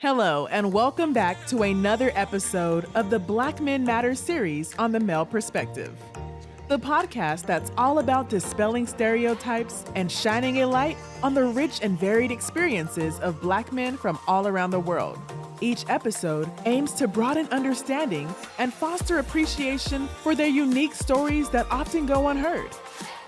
Hello, and welcome back to another episode of the Black Men Matter series on the male perspective. The podcast that's all about dispelling stereotypes and shining a light on the rich and varied experiences of Black men from all around the world. Each episode aims to broaden understanding and foster appreciation for their unique stories that often go unheard.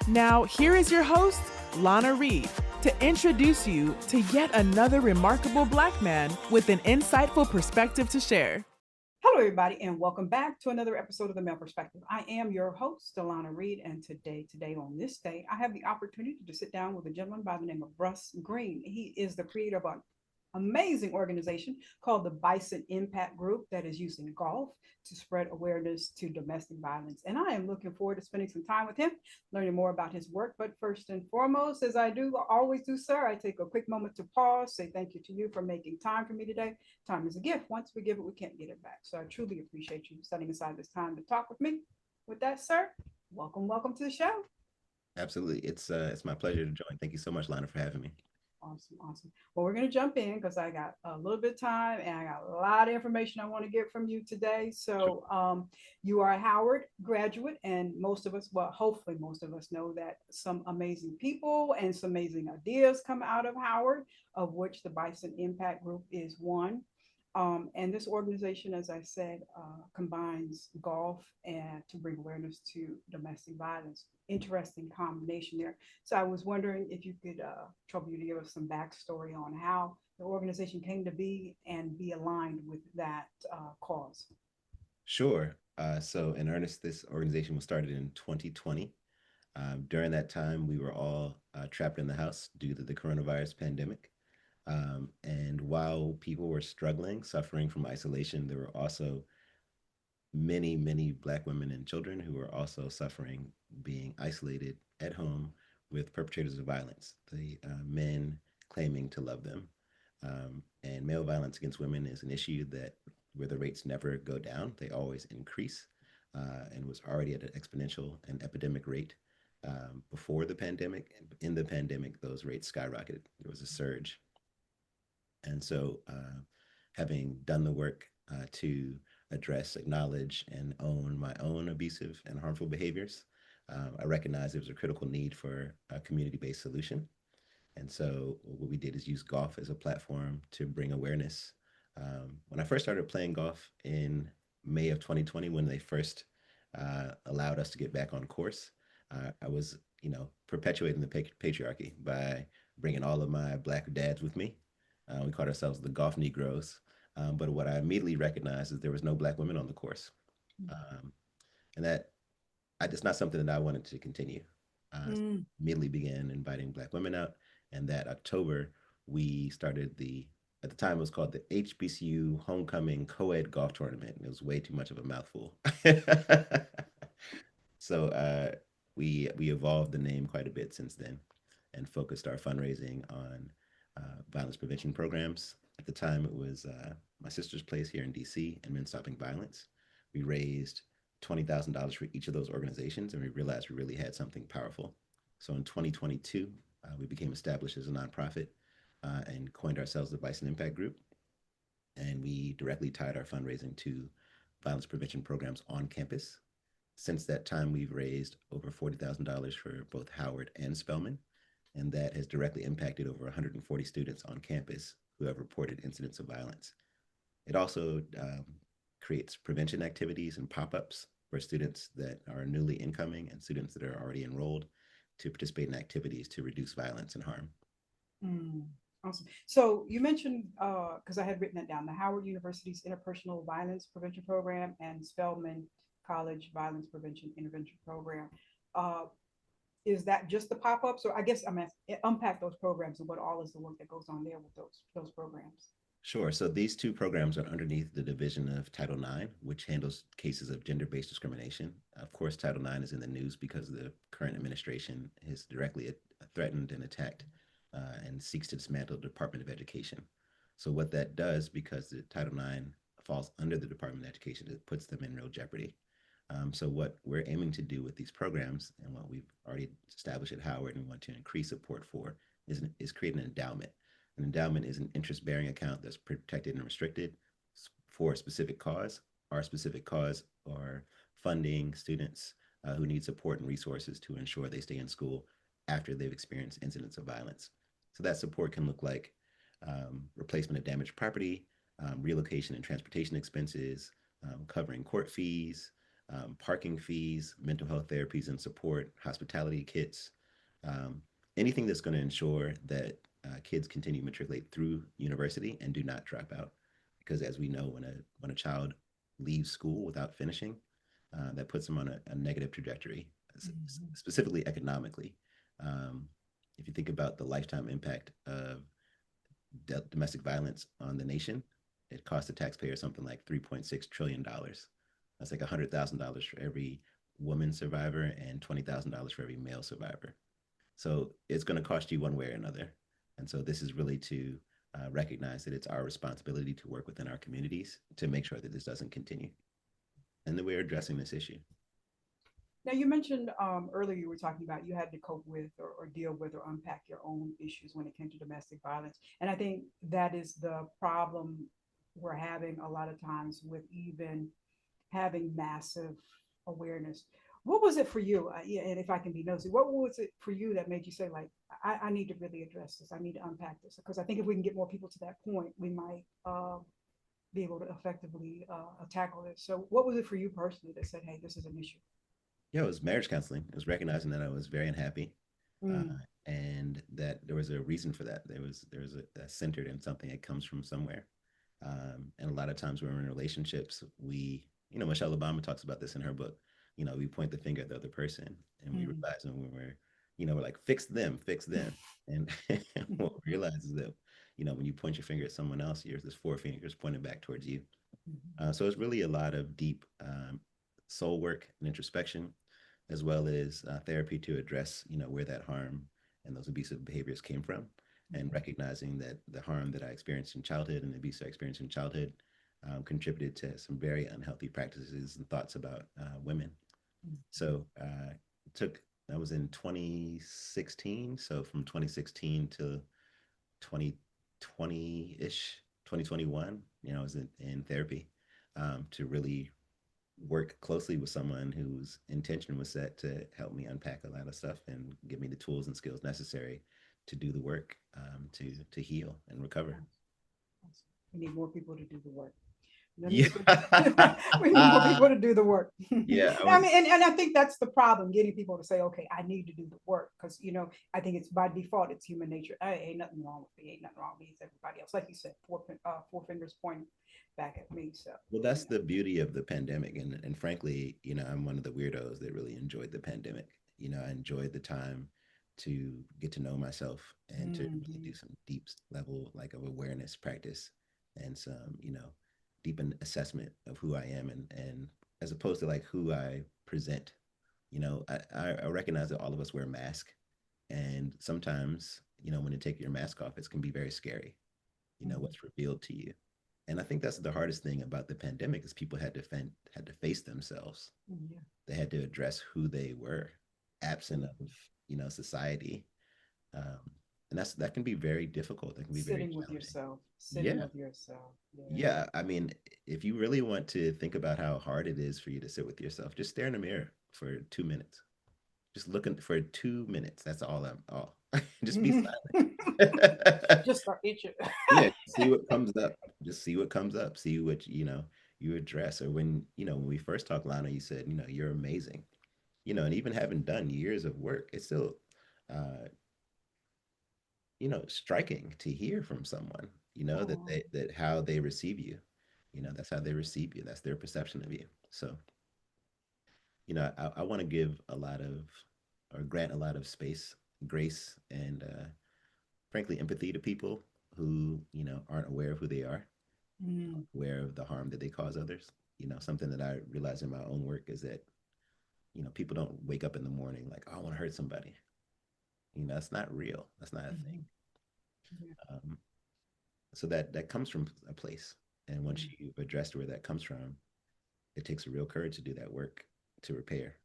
Now, here is your host, Lana Reid, to introduce you to yet another remarkable Black man with an insightful perspective to share. Hello, everybody, and welcome back to another episode of The Male Perspective. I am your host, Lana Reid, and today, on this day, I have the opportunity to sit down with a gentleman by the name of Russ Green. He is the creator of an amazing organization called the Bison Impact Group that is using golf to spread awareness to domestic violence. And I am looking forward to spending some time with him, learning more about his work. But first and foremost, as I always do, sir, I take a quick moment to pause, say thank you to you for making time for me today. Time is a gift. Once we give it, we can't get it back. So I truly appreciate you setting aside this time to talk with me. With that, sir, welcome to the show. Absolutely. It's my pleasure to join. Thank you so much, Lana, for having me. Awesome. Well, we're going to jump in because I got a little bit of time and I got a lot of information I want to get from you today. So you are a Howard graduate, and most of us, well, hopefully most of us know that some amazing people and some amazing ideas come out of Howard, of which the Bison Impact Group is one. And this organization, as I said, combines golf and to bring awareness to domestic violence. Interesting combination there. So I was wondering if you could trouble you to give us some backstory on how the organization came to be and be aligned with that cause. Sure. So in earnest, this organization was started in 2020. During that time, we were all trapped in the house due to the coronavirus pandemic. And while people were struggling, suffering from isolation, there were also many Black women and children who were also suffering, being isolated at home with perpetrators of violence, the men claiming to love them. And male violence against women is an issue that where the rates never go down, they always increase, and was already at an exponential and epidemic rate before the pandemic. In the pandemic, those rates skyrocketed. There was a surge. And so having done the work to address, acknowledge, and own my own abusive and harmful behaviors, I recognized there was a critical need for a community-based solution. And so what we did is use golf as a platform to bring awareness. When I first started playing golf in May of 2020, when they first allowed us to get back on course, I was, perpetuating the patriarchy by bringing all of my Black dads with me. We called ourselves the Golf Negroes. But what I immediately recognized is there was no Black women on the course. And that it's not something that I wanted to continue. Immediately began inviting Black women out. And that October, we started at the time it was called the HBCU 𝗷𝗶𝘀𝗃 Co-Ed Golf Tournament. It was way too much of a mouthful. So we evolved the name quite a bit since then and focused our fundraising on violence prevention programs. At the time, it was my sister's place here in DC and Men Stopping Violence. We raised $20,000 for each of those organizations, and we realized we really had something powerful. So in 2022, we became established as a nonprofit and coined ourselves the Bison Impact Group. And we directly tied our fundraising to violence prevention programs on campus. Since that time, we've raised over $40,000 for both Howard and Spelman. And that has directly impacted over 140 students on campus who have reported incidents of violence. It also creates prevention activities and pop-ups for students that are newly incoming and students that are already enrolled to participate in activities to reduce violence and harm. Awesome. So you mentioned, because I had written that down, the Howard University's Interpersonal Violence Prevention Program and Spelman College Violence Prevention Intervention Program. Is that just the pop-ups, or I guess I'm asking, unpack those programs and what all is the work that goes on there with those programs? Sure. So these two programs are underneath the division of Title IX, which handles cases of gender-based discrimination. Of course, Title IX is in the news because the current administration has directly threatened and attacked and seeks to dismantle the Department of Education. So what that does, because the Title IX falls under the Department of Education, it puts them in real jeopardy. So what we're aiming to do with these programs and what we've already established at Howard and want to increase support for is create an endowment. An endowment is an interest-bearing account that's protected and restricted for a specific cause. Our specific cause are funding students who need support and resources to ensure they stay in school after they've experienced incidents of violence. So that support can look like replacement of damaged property, relocation and transportation expenses, covering court fees, parking fees, mental health therapies and support, hospitality kits, anything that's going to ensure that kids continue to matriculate through university and do not drop out. Because as we know, when a child leaves school without finishing, that puts them on a negative trajectory, specifically economically. If you think about the lifetime impact of domestic violence on the nation, it costs the taxpayer something like $3.6 trillion. That's like $100,000 for every woman survivor and $20,000 for every male survivor. So it's going to cost you one way or another. And so this is really to recognize that it's our responsibility to work within our communities to make sure that this doesn't continue and that we're addressing this issue. Now, you mentioned earlier, you were talking about you had to cope with or deal with or unpack your own issues when it came to domestic violence. And I think that is the problem we're having a lot of times with even having massive awareness. What was it for you? And if I can be nosy, what was it for you that made you say, like, I need to really address this. I need to unpack this. Because I think if we can get more people to that point, we might be able to effectively tackle this. So what was it for you personally that said, hey, this is an issue? Yeah, it was marriage counseling. It was recognizing that I was very unhappy, and that there was a reason for that. There was a centered in something that comes from somewhere. And a lot of times when we're in relationships, Michelle Obama talks about this in her book. We point the finger at the other person, and we realize when we're like, fix them. And what we realize is that, when you point your finger at someone else, there's 4 fingers pointed back towards you. So it's really a lot of deep soul work and introspection, as well as therapy to address, where that harm and those abusive behaviors came from, and recognizing that the harm that I experienced in childhood and the abuse I experienced in childhood contributed to some very unhealthy practices and thoughts about women. So that was in 2016. So from 2016 to 2020-ish, 2021, I was in therapy to really work closely with someone whose intention was set to help me unpack a lot of stuff and give me the tools and skills necessary to do the work, to heal and recover. We need more people to do the work. Yeah. We need more people to do the work. Yeah. I mean, and I think that's the problem, getting people to say, okay, I need to do the work. Because, I think it's by default, it's human nature. Ain't nothing wrong with me. Ain't nothing wrong with me. It's everybody else. Like you said, four fingers pointing back at me. So, well, that's the beauty of the pandemic. And frankly, I'm one of the weirdos that really enjoyed the pandemic. I enjoyed the time to get to know myself and to really do some deep level of awareness practice and some, deepened assessment of who I am, and as opposed to who I present. I recognize that all of us wear a mask, and sometimes, when you take your mask off, it can be very scary, what's revealed to you. And I think that's the hardest thing about the pandemic is people had to face themselves. They had to address who they were, absent of, society. And that can be very difficult. That can be sitting very with challenging. Sitting with yourself. Yeah. I mean, if you really want to think about how hard it is for you to sit with yourself, just stare in the mirror for 2 minutes. Just looking for 2 minutes. That's all just be silent. Just start itching. Yeah, see what comes up. Just see what comes up. See what, you address. Or when we first talked, Lana, you said, you're amazing. And even having done years of work, it's still striking to hear from someone, that how they receive you, that's how they receive you. That's their perception of you. So, I want to give a lot of, or grant a lot of space, grace, and frankly, empathy to people who, aren't aware of who they are, aware of the harm that they cause others. Something that I realize in my own work is that, people don't wake up in the morning like, oh, I want to hurt somebody. That's not real. That's not a thing. So that comes from a place. And once you've addressed where that comes from, it takes a real courage to do that work to repair.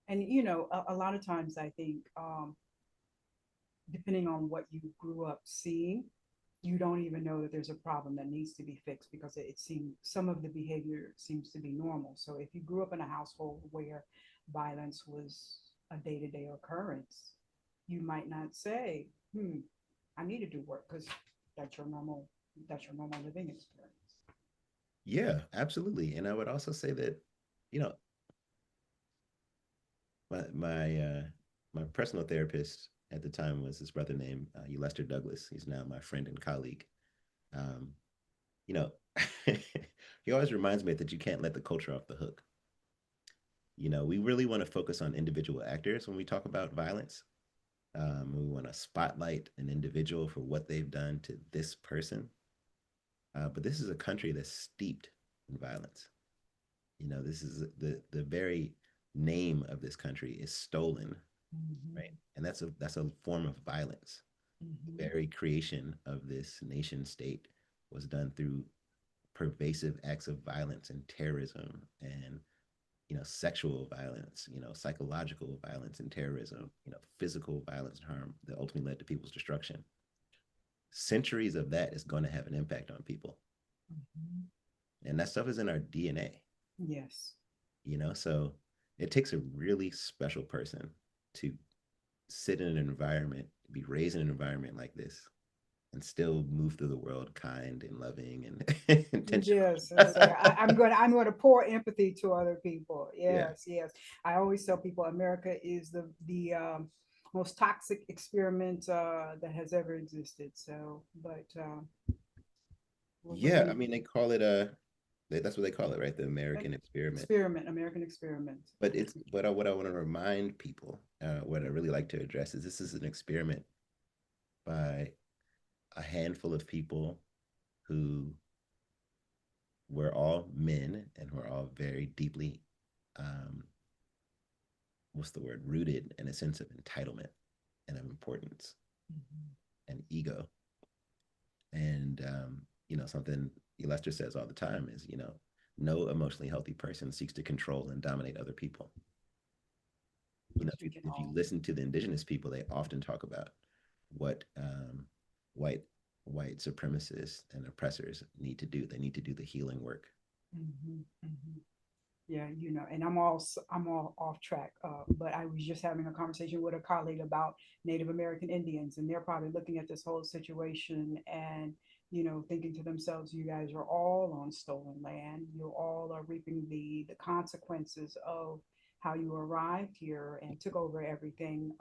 And, a lot of times I think, depending on what you grew up seeing, you don't even know that there's a problem that needs to be fixed because it seems some of the behavior seems to be normal. So if you grew up in a household where violence was a day-to-day occurrence, you might not say, I need to do work because that's your normal, that's your normal living experience. Yeah, absolutely. And I would also say that, you know, my personal therapist at the time was his brother named 𝗬𝗎 Douglas. He's now my friend and colleague. Um, you know, he always reminds me that you can't let the culture off the hook. You know, we really want to focus on individual actors when we talk about violence. We want to spotlight an individual for what they've done to this person. But this is a country that's steeped in violence. You know, this is the very name of this country is stolen, right? And that's a form of violence. The very creation of this nation state was done through pervasive acts of violence and terrorism and sexual violence, psychological violence and terrorism, physical violence and harm that ultimately led to people's destruction. Centuries of that is going to have an impact on people. And that stuff is in our DNA. Yes. So it takes a really special person to sit in an environment, be raised in an environment like this, and still move through the world kind and loving and intentional. Yes, I'm going to pour empathy to other people. Yes, Yeah. yes. I always tell people America is the most toxic experiment that has ever existed. So, but yeah, I mean they call it that's what they call it, right? The American experiment. American experiment. But what I want to remind people, what I really like to address is this is an experiment by a handful of people who were all men and were all very deeply, what's the word, rooted in a sense of entitlement and of importance and ego. And, something 𝗬𝗎 says all the time is, no emotionally healthy person seeks to control and dominate other people. If you listen to the indigenous people, they often talk about what white supremacists and oppressors need to do. They need to do the healing work. Yeah, and I'm all off track. But I was just having a conversation with a colleague about Native American Indians, and they're probably looking at this whole situation and thinking to themselves, you guys are all on stolen land. You all are reaping the consequences of how you arrived here and took over everything.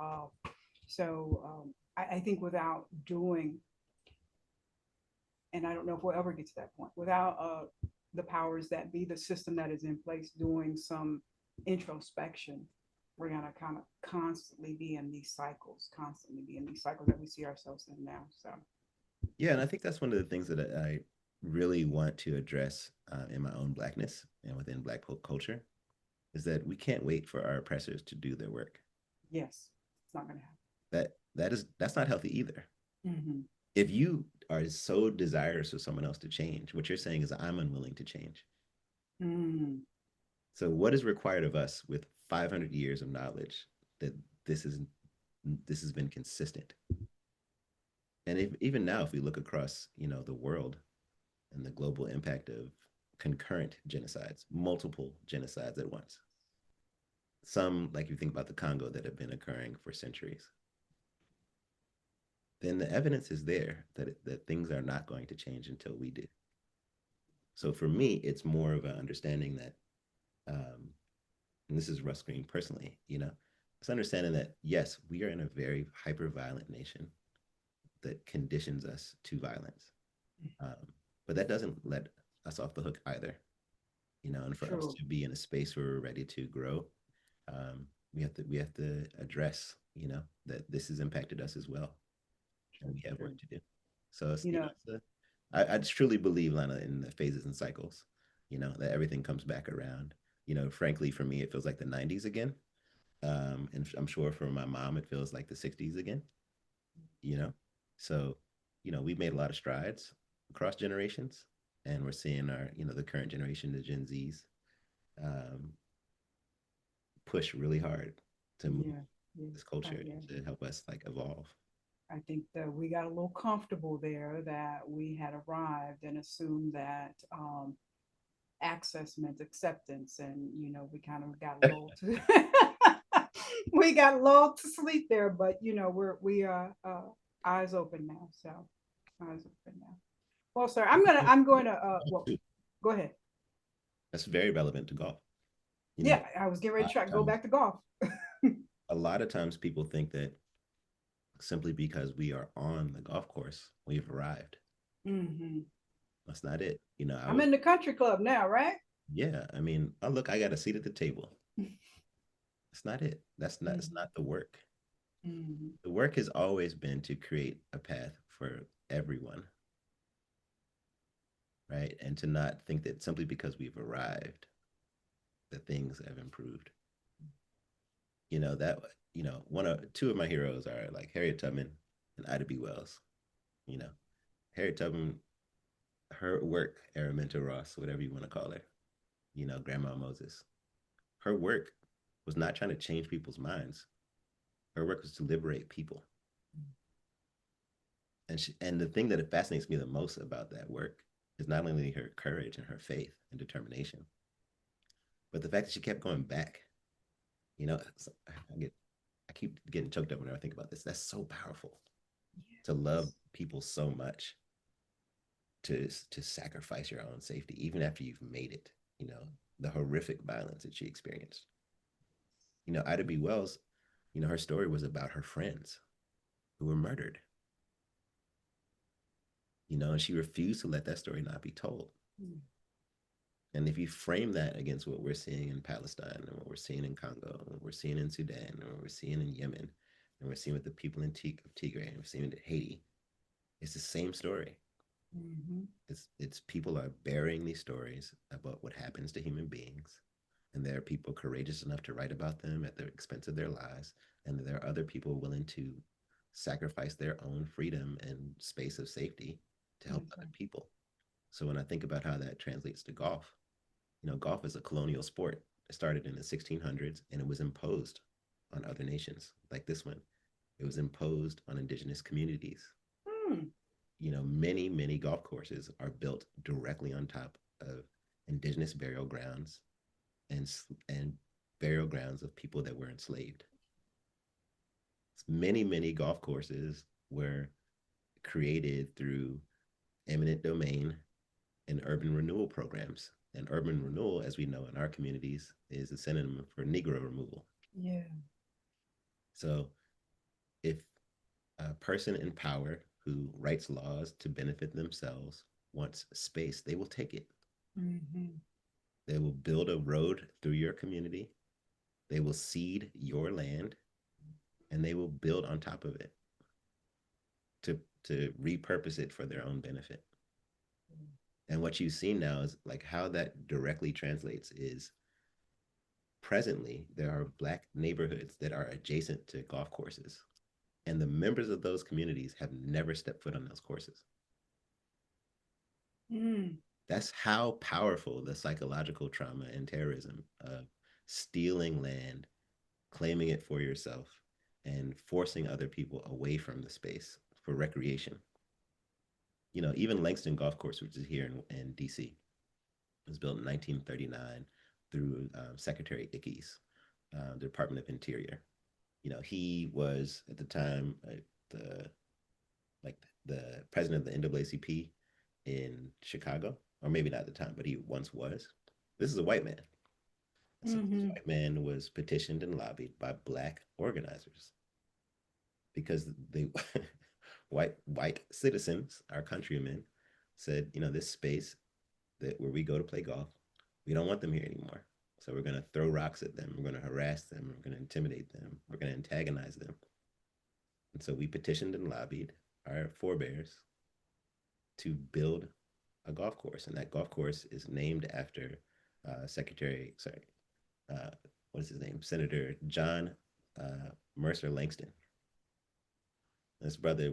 I think without doing, and I don't know if we'll ever get to that point, without the powers that be, the system that is in place doing some introspection, we're going to kind of constantly be in these cycles that we see ourselves in now. So. Yeah, and I think that's one of the things that I really want to address in my own Blackness and within Black culture is that we can't wait for our oppressors to do their work. Yes, it's not going to happen. That's not healthy either. If you are so desirous for someone else to change, what you're saying is I'm unwilling to change. So what is required of us with 500 years of knowledge that this has been consistent? And even now, if we look across, the world and the global impact of concurrent genocides, multiple genocides at once, some, like you think about the Congo, that have been occurring for centuries, then the evidence is there that things are not going to change until we do. So for me, it's more of an understanding that, and this is Russ Green personally, it's understanding that, yes, we are in a very hyper-violent nation that conditions us to violence. But that doesn't let us off the hook either. And for us to be in a space where we're ready to grow, we have to address, that this has impacted us as well. And we have work to do. So it's, I truly believe, Lana, in the phases and cycles, that everything comes back around. Frankly, for me, it feels like the 90s again. And I'm sure for my mom, it feels like the 60s again. So, we've made a lot of strides across generations, and we're seeing our, the current generation, the Gen Zs, push really hard to move this culture to help us like evolve. I think that we got a little comfortable there, that we had arrived and assumed that access meant acceptance, and we kind of got lulled to we got lulled to sleep there. But we are eyes open now. So eyes open now. Well, sir, I'm going to well, go ahead. That's very relevant to golf. Yeah, I was getting ready to go back to golf. A lot of times people think that simply because we are on the golf course, we've arrived. Mm-hmm. That's not it. I'm in the country club now, right? Yeah. I mean, oh, look, I got a seat at the table. That's not it. That's not the work. Mm-hmm. The work has always been to create a path for everyone. Right. And to not think that simply because we've arrived, that things have improved. Two of my heroes are like Harriet Tubman and Ida B. Wells. Harriet Tubman, her work, Araminta Ross, whatever you want to call her, Grandma Moses, her work was not trying to change people's minds. Her work was to liberate people. And the thing that fascinates me the most about that work is not only her courage and her faith and determination, but the fact that she kept going back. I keep getting choked up whenever I think about this. That's so powerful. Yes. To love people so much, to sacrifice your own safety, even after you've made it, the horrific violence that she experienced. Ida B. Wells, her story was about her friends who were murdered. And she refused to let that story not be told. Mm. And if you frame that against what we're seeing in Palestine and what we're seeing in Congo, and what we're seeing in Sudan, and what we're seeing in Yemen, and we're seeing with the people in Tigray, and we're seeing in Haiti, it's the same story. Mm-hmm. It's people are burying these stories about what happens to human beings, and there are people courageous enough to write about them at the expense of their lives, and there are other people willing to sacrifice their own freedom and space of safety to help other people. So when I think about how that translates to golf, golf is a colonial sport. It started in the 1600s, and it was imposed on other nations like this one. It was imposed on indigenous communities. Mm. Many, many golf courses are built directly on top of indigenous burial grounds and burial grounds of people that were enslaved. Many, many golf courses were created through eminent domain and urban renewal programs. And urban renewal, as we know in our communities, is a synonym for Negro removal. Yeah. So if a person in power who writes laws to benefit themselves wants space, they will take it. Mm-hmm. They will build a road through your community. They will cede your land, and they will build on top of it to repurpose it for their own benefit. And what you've seen now is like how that directly translates is presently there are Black neighborhoods that are adjacent to golf courses, and the members of those communities have never stepped foot on those courses. Mm. That's how powerful the psychological trauma and terrorism of stealing land, claiming it for yourself, and forcing other people away from the space for recreation. Even Langston Golf Course, which is here in DC, was built in 1939 through Secretary 𝗬𝗍𝗄𝗎, the Department of Interior. He was at the time the president of the NAACP in Chicago, or maybe not at the time, but he once was. This is a white man. So this white man was petitioned and lobbied by Black organizers because they white citizens, our countrymen, said, this space where we go to play golf, we don't want them here anymore. So we're going to throw rocks at them. We're going to harass them. We're going to intimidate them. We're going to antagonize them. And so we petitioned and lobbied our forebears to build a golf course. And that golf course is named after what is his name? Senator John Mercer Langston. This brother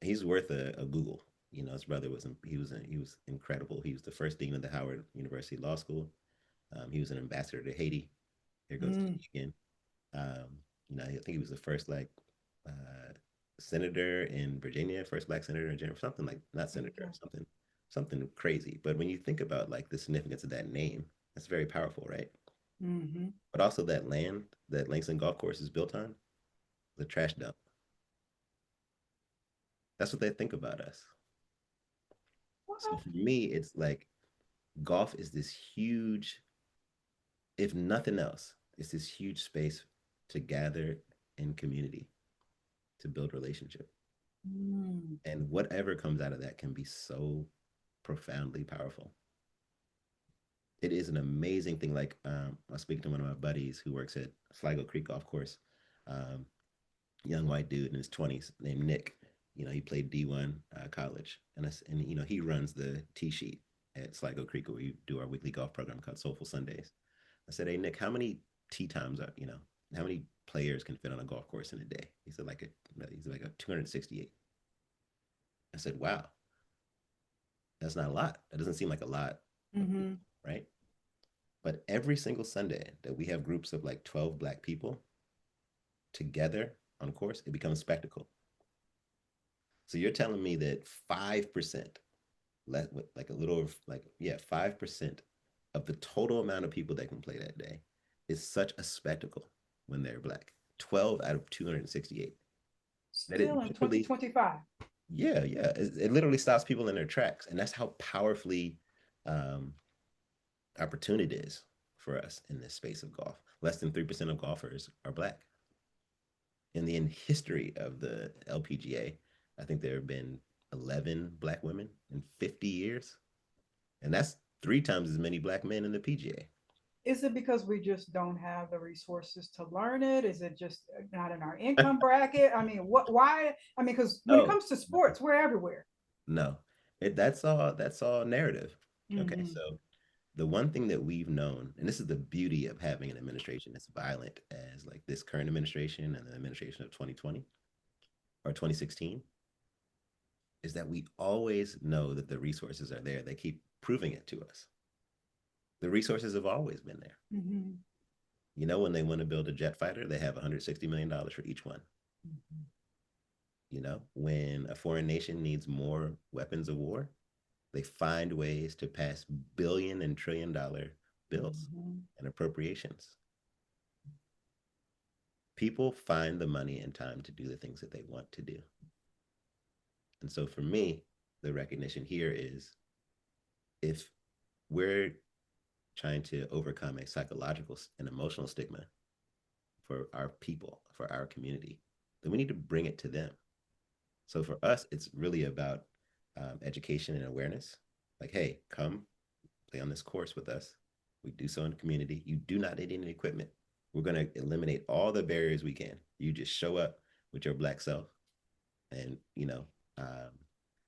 he's worth a Google. His brother was incredible. He was the first dean of the Howard University Law School. He was an ambassador to Haiti. Here goes Haiti again. I think he was the first senator in Virginia, first black senator in Virginia, something like, not senator, something crazy. But when you think about like the significance of that name, that's very powerful, right? Mm-hmm. But also that land that Langston Golf Course is built on, the trash dump. That's what they think about us. So for me, it's like golf is this huge, if nothing else, it's this huge space to gather in community, to build relationship. Mm. And whatever comes out of that can be so profoundly powerful. It is an amazing thing. Like I was speaking to one of my buddies who works at Sligo Creek Golf Course, um, young white dude in his 20s named Nick. You know, he played D1 college, and you know he runs the tee sheet at Sligo Creek where we do our weekly golf program called Soulful Sundays. I said, "Hey Nick, how many tee times are how many players can fit on a golf course in a day?" He said he's like a 268. I said, "Wow, that's not a lot. That doesn't seem like a lot of Mm-hmm. people, right?" But every single Sunday that we have groups of like 12 black people together on course, it becomes a spectacle. So you're telling me that 5%, less, like a little, like, yeah, 5% of the total amount of people that can play that day is such a spectacle when they're black. 12 out of 268. That it Still in literally, 2025. yeah, it literally stops people in their tracks. And that's how powerfully um, opportunity is for us in this space of golf. Less than 3% of golfers are black. In history of the LPGA, I think there have been 11 black women in 50 years. And that's 3 times as many black men in the PGA. Is it because we just don't have the resources to learn it? Is it just not in our income bracket? I mean, why? I mean, because when it Oh, comes to sports, we're everywhere. no. That's all narrative. Okay, Mm-hmm. so the one thing that we've known, and this is the beauty of having an administration that's violent as like this current administration and the administration of 2020 or 2016, is that we always know that the resources are there. They keep proving it to us. The resources have always been there. Mm-hmm. You know, when they want to build a jet fighter, they have $160 million for each one. Mm-hmm. You know, when a foreign nation needs more weapons of war, they find ways to pass billion and $1 trillion bills Mm-hmm. and appropriations. People find the money and time to do the things that they want to do. And so for me, the recognition here is if we're trying to overcome a psychological and emotional stigma for our people, for our community, then we need to bring it to them. So for us, it's really about education and awareness. Like, hey, come play on this course with us. We do so in the community. You do not need any equipment. We're going to eliminate all the barriers we can. You just show up with your black self, and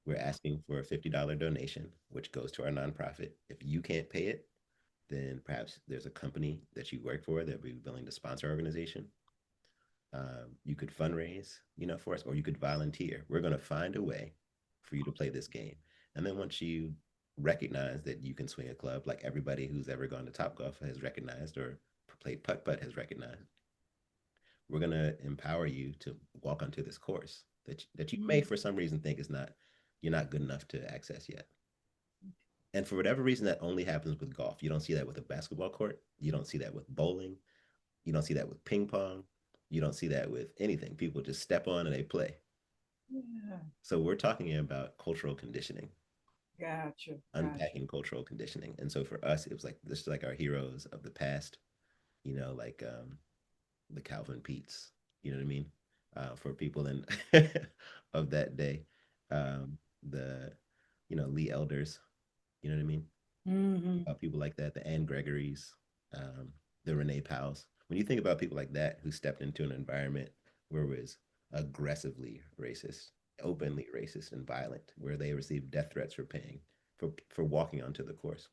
we're asking for a $50 donation, which goes to our nonprofit. If you can't pay it, then perhaps there's a company that you work for that would be willing to sponsor our organization. You could fundraise, for us, or you could volunteer. We're going to find a way for you to play this game. And then once you recognize that you can swing a club, like everybody who's ever gone to Topgolf has recognized, or played putt-putt has recognized, we're going to empower you to walk onto this course that you may, for some reason, think you're not good enough to access yet. And for whatever reason, that only happens with golf. You don't see that with a basketball court. You don't see that with bowling. You don't see that with ping pong. You don't see that with anything. People just step on and they play. Yeah. So we're talking about cultural conditioning. Gotcha. Unpacking cultural conditioning. And so for us, it was like this is like our heroes of the past, like the 𝗷𝗵𝗃𝗀𝗃𝗃, you know what I mean? For people in of that day. The Lee Elders, you know what I mean? Mm-hmm. People like that, the Anne Gregorys, the Renee Powells. When you think about people like that who stepped into an environment where it was aggressively racist, openly racist and violent, where they received death threats for paying, for walking onto the course,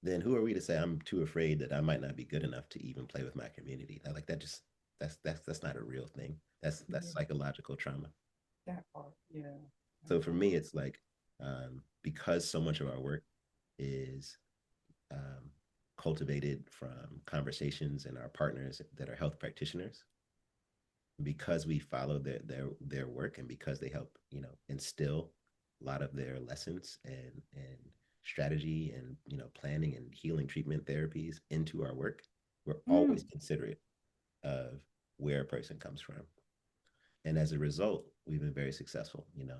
then who are we to say I'm too afraid that I might not be good enough to even play with my community? Like that just that's not a real thing. That's psychological trauma. That part, yeah. So for me, it's like because so much of our work is cultivated from conversations and our partners that are health practitioners, because we follow their work, and because they help, you know, instill a lot of their lessons and strategy and, you know, planning and healing treatment therapies into our work, we're always considerate of where a person comes from. And as a result, we've been very successful. You know,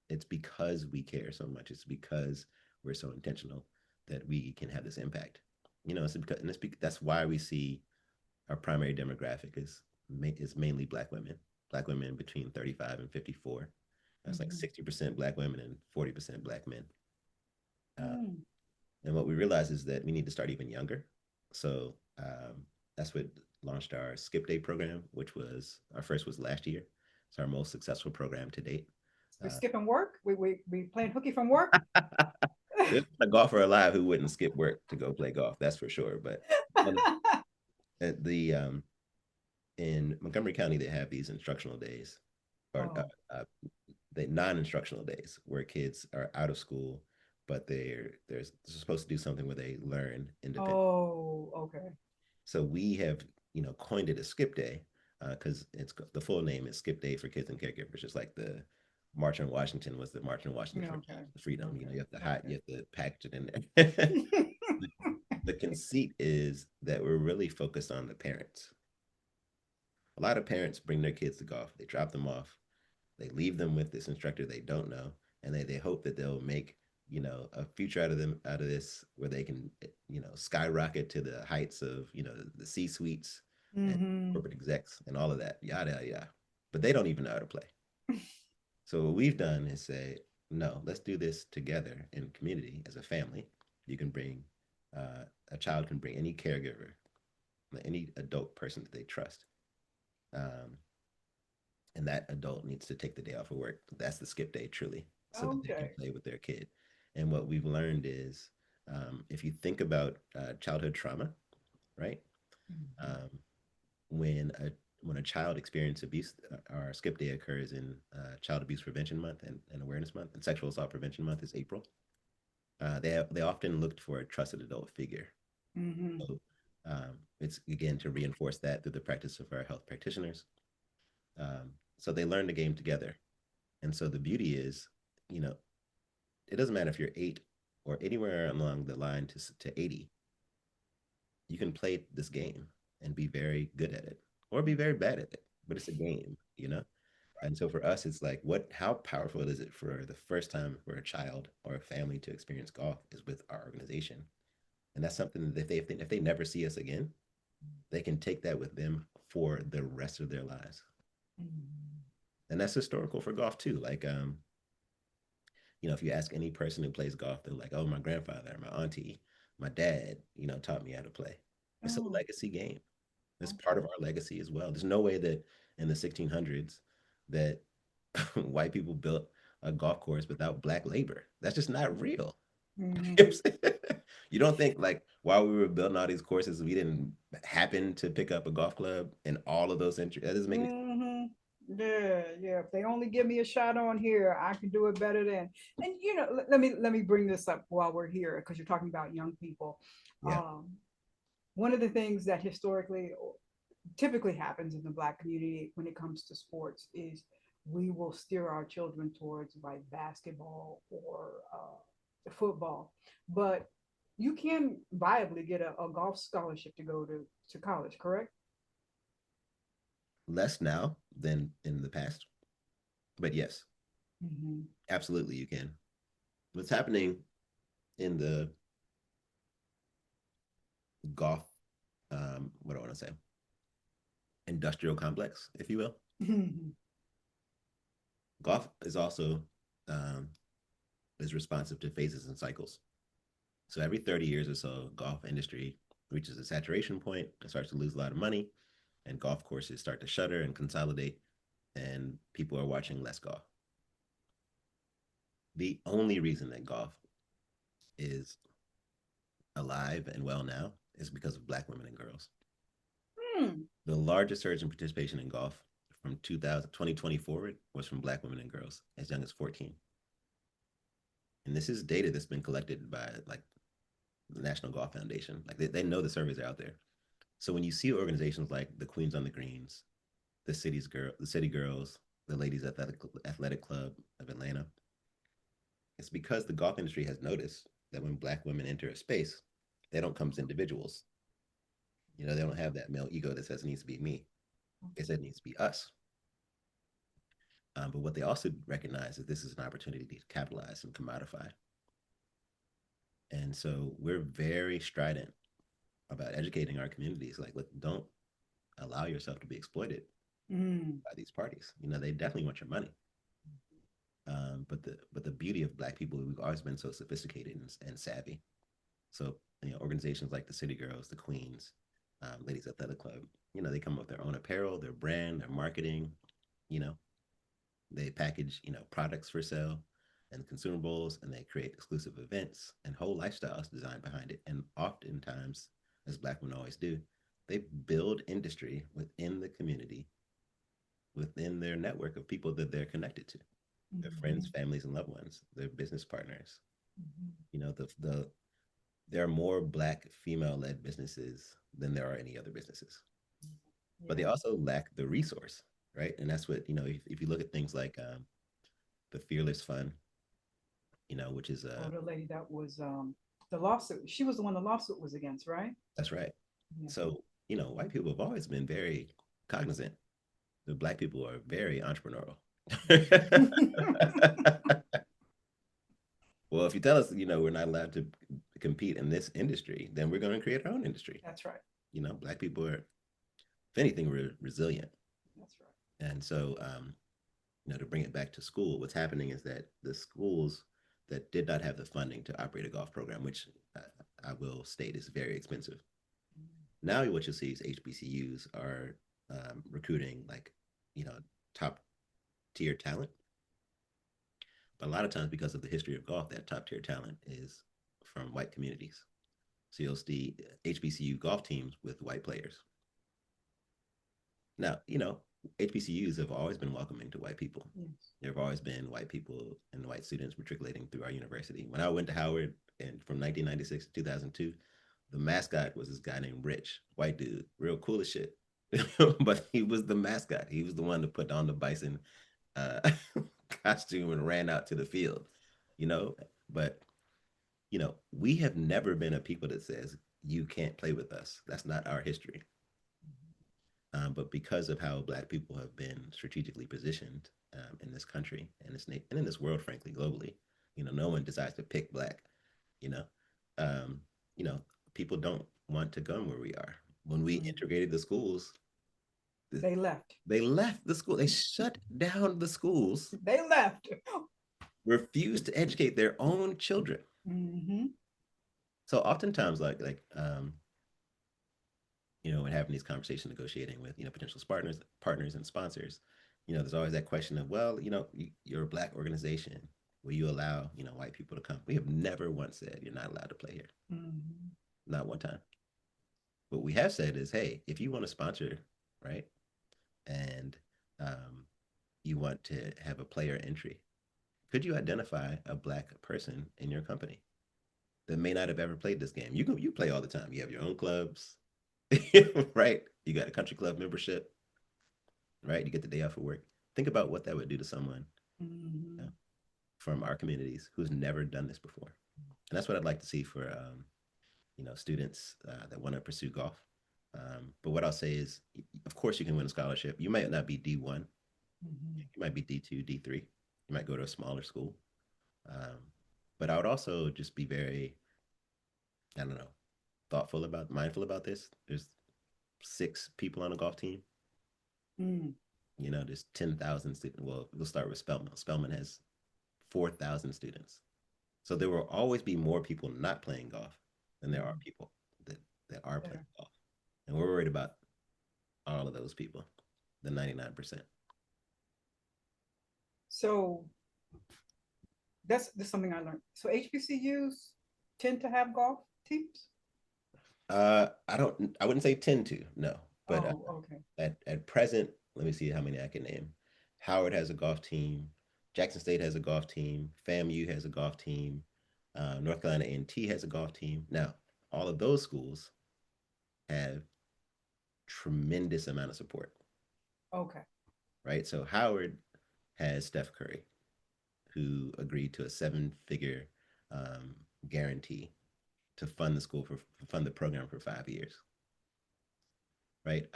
it's because we care so much. It's because we're so intentional that we can have this impact. You know, that's why we see our primary demographic is mainly Black women between 35 and 54. That's like 60% Black women and 40% Black men. And what we realized is that we need to start even younger. So that's what launched our Skip Day program, which was our first was last year. It's our most successful program to date. We're skipping work. We playing hooky from work. There's a golfer alive who wouldn't skip work to go play golf. That's for sure. But in Montgomery County, they have these instructional days, or the non-instructional days, where kids are out of school, but they're supposed to do something where they learn independently. Oh, okay. So we have, you know, coined it a Skip Day, because the full name is Skip Day for Kids and Caregivers, just like the March on Washington was the March on Washington for freedom. You know, you have to package it in there. The conceit is that we're really focused on the parents. A lot of parents bring their kids to golf, they drop them off, they leave them with this instructor they don't know, and they hope that they'll make, you know, a future out of this, where they can, you know, skyrocket to the heights of, you know, the C-suites and corporate execs and all of that, yada yada. But they don't even know how to play. So what we've done is say, no, let's do this together in community as a family. You can bring a child can bring any caregiver, any adult person that they trust. And that adult needs to take the day off of work. That's the Skip Day, truly, so that they can play with their kid. And what we've learned is, if you think about childhood trauma, right? When a child experiences abuse, our Skip Day occurs in Child Abuse Prevention Month and Awareness Month, and Sexual Assault Prevention Month is April. They often looked for a trusted adult figure. So, it's again to reinforce that through the practice of our health practitioners. So they learn the game together. And so the beauty is, you know, it doesn't matter if you're 8 or anywhere along the line to 80. You can play this game and be very good at it, or be very bad at it, but it's a game, you know? And so for us, it's like, how powerful is it for the first time for a child or a family to experience golf is with our organization. And that's something that if they never see us again, they can take that with them for the rest of their lives. And that's historical for golf too. Like, you know, if you ask any person who plays golf, they're like, oh, my grandfather, my auntie, my dad, you know, taught me how to play. It's a legacy game. It's part of our legacy as well. There's no way that in the 1600s that white people built a golf course without Black labor. That's just not real. You don't think, like, while we were building all these courses, we didn't happen to pick up a golf club in all of those centuries? That doesn't make any sense. Yeah. If they only give me a shot on here, I can do it better than. And you know, let me bring this up while we're here, because you're talking about young people. Yeah. One of the things that typically happens in the Black community when it comes to sports is we will steer our children towards like basketball or football, but you can viably get a golf scholarship to go to college, correct? Less now than in the past, but yes, absolutely you can. What's happening in the golf, what do I want to say, industrial complex, if you will. Golf is also is responsive to phases and cycles. So every 30 years or so, golf industry reaches a saturation point and starts to lose a lot of money, and golf courses start to shutter and consolidate, and people are watching less golf. The only reason that golf is alive and well now is because of Black women and girls. The largest surge in participation in golf from 2020 forward was from Black women and girls as young as 14. And this is data that's been collected by like the National Golf Foundation. Like they know the surveys are out there. So when you see organizations like the Queens on the Greens, the City Girls, the Ladies Athletic Club of Atlanta. It's because the golf industry has noticed that when Black women enter a space, they don't come as individuals. You know, they don't have that male ego that says it needs to be me. They said it needs to be us. But what they also recognize is this is an opportunity to capitalize and commodify. And so we're very strident about educating our communities. Like, look, don't allow yourself to be exploited by these parties. You know, they definitely want your money. But the beauty of Black people, we've always been so sophisticated and savvy. So, you know, organizations like the City Girls, the Queens, Ladies Athletic Club, you know, they come up with their own apparel, their brand, their marketing, you know, they package, you know, products for sale and consumables, and they create exclusive events and whole lifestyles designed behind it. And oftentimes, as Black women always do, they build industry within the community, within their network of people that they're connected to, their friends, families, and loved ones, their business partners. You know, there are more Black female-led businesses than there are any other businesses. But they also lack the resource, right? And that's what, you know, if you look at things like the Fearless Fund, you know, which is the lady that was the lawsuit. She was the one the lawsuit was against, right? That's right. So, you know, white people have always been very cognizant. The Black people are very entrepreneurial. Well, if you tell us, you know, we're not allowed to compete in this industry, then we're going to create our own industry. That's right. You know, Black people are, if anything, resilient. That's right. And so, you know, to bring it back to school, what's happening is that the schools that did not have the funding to operate a golf program, which I will state is very expensive. Now what you'll see is HBCUs are recruiting, like, you know, top tier talent. But a lot of times, because of the history of golf, that top tier talent is from white communities. So you'll see HBCU golf teams with white players. Now, you know, HBCUs have always been welcoming to white people. Yes. There have always been white people and white students matriculating through our university. When I went to Howard, and from 1996 to 2002, the mascot was this guy named Rich, white dude, real cool as shit. But he was the mascot. He was the one to put on the Bison costume and ran out to the field, you know. But, you know, we have never been a people that says, you can't play with us. That's not our history. But because of how Black people have been strategically positioned in this country and in this world, frankly, globally, you know, no one decides to pick Black, you know. You know, people don't want to come where we are. When we integrated the schools, they left. They left the school. They shut down the schools. They left. Refused to educate their own children. So oftentimes, like you know, when having these conversations, negotiating with, you know, potential partners and sponsors, you know, there's always that question of, well, you know, you're a Black organization. Will you allow, you know, white people to come? We have never once said you're not allowed to play here. Not one time. What we have said is, hey, if you want to sponsor, right, and you want to have a player entry, could you identify a Black person in your company that may not have ever played this game? You play all the time. You have your own clubs, right? You got a country club membership, right? You get the day off of work. Think about what that would do to someone you know, from our communities who's never done this before. And that's what I'd like to see for you know, students that want to pursue golf. But what I'll say is, of course, you can win a scholarship. You might not be D1. You might be D2, D3. You might go to a smaller school. But I would also just be very, I don't know, mindful about this. There's 6 people on a golf team. You know, there's 10,000 students. Well, we'll start with Spelman. Spelman has 4,000 students. So there will always be more people not playing golf than there are people that are playing golf. And we're worried about all of those people, the 99%. So that's something I learned. So HBCUs tend to have golf teams? I wouldn't say tend to, no. But okay. At present, let me see how many I can name. Howard has a golf team. Jackson State has a golf team. FAMU has a golf team. North Carolina A&T has a golf team. Now, all of those schools have tremendous amount of support. Okay. right? So Howard has Steph Curry, who agreed to a seven-figure guarantee to fund the school for fund the program for 5 years, right?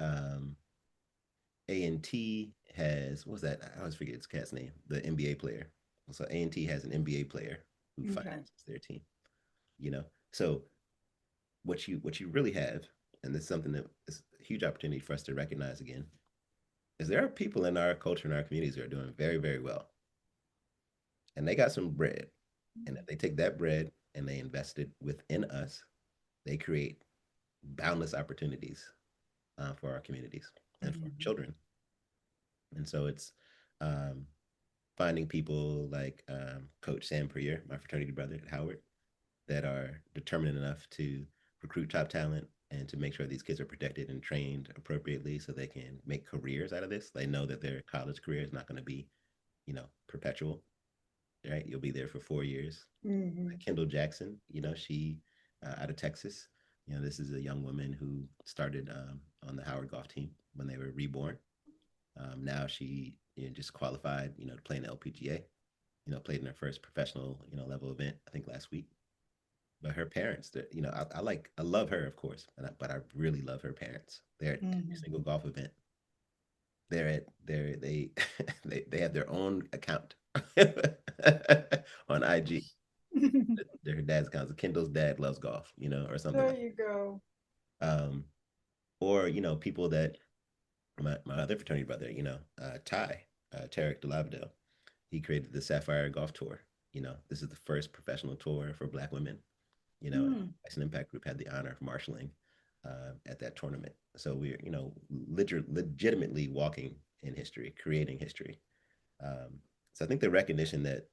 A&T has, what's that? I always forget its cat's name, the NBA player. So A&T has an NBA player who Okay. finances their team, you know? So what you really have, and this is something that is a huge opportunity for us to recognize again, is there are people in our culture and our communities who are doing very, very well. And they got some bread. And if they take that bread and they invest it within us, they create boundless opportunities for our communities and for our children. And so it's um, finding people like Coach Sam Prier, my fraternity brother at Howard, that are determined enough to recruit top talent and to make sure these kids are protected and trained appropriately so they can make careers out of this. They know that their college career is not going to be, perpetual, right? You'll be there for 4 years. Kendall Jackson, she out of Texas. This is a young woman who started on the Howard golf team when they were reborn. Now she just qualified, to play in the LPGA. Played in her first professional, level event, I think last week. But her parents, I love her, of course, but I really love her parents. They're at every single golf event. They they have their own account on IG. Their dad's account. Kendall's dad loves golf, or something. There you go. Um, or people that my other fraternity brother, 𝗫𝗵𝗃, he created the Sapphire Golf Tour. This is the first professional tour for Black women. Bison Impact Group had the honor of marshaling at that tournament. So we're, legitimately walking in history, creating history. So I think the recognition that,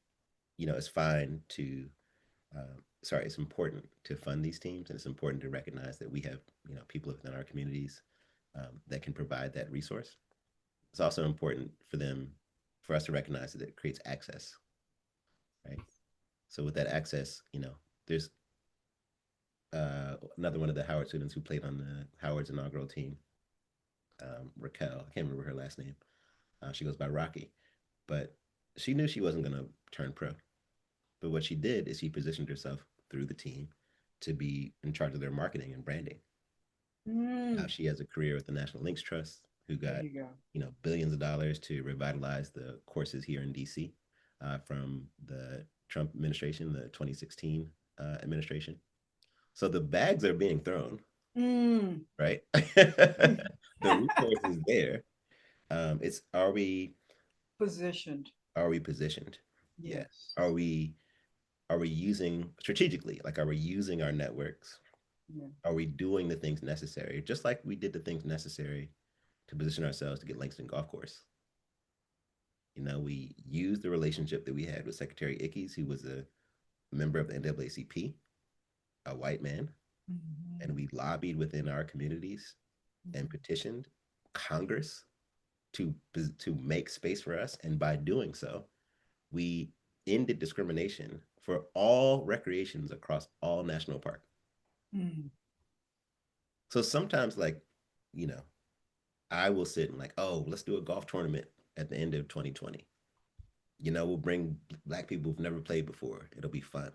it's fine to, it's important to fund these teams, and it's important to recognize that we have, people within our communities that can provide that resource. It's also important for us to recognize that it creates access, right? So with that access, there's another one of the Howard students who played on the Howard's inaugural team, Raquel. I can't remember her last name. She goes by Rocky, but she knew she wasn't going to turn pro. But what she did is she positioned herself through the team to be in charge of their marketing and branding. Now she has a career with the National Links Trust, who got billions of dollars to revitalize the courses here in DC from the Trump administration, the 2016 administration. So the bags are being thrown, right? The resource is there. It's are we positioned? Are we positioned? Yes. Are we using strategically? Like, are we using our networks? Yeah. Are we doing the things necessary? Just like we did the things necessary to position ourselves to get Langston Golf Course. We used the relationship that we had with Secretary 𝗬𝗍𝗍, who was a member of the NAACP, a white man, and we lobbied within our communities and petitioned Congress to make space for us. And by doing so, we ended discrimination for all recreations across all national parks. So sometimes, I will sit and oh, let's do a golf tournament at the end of 2020. We'll bring Black people who've never played before. It'll be fun.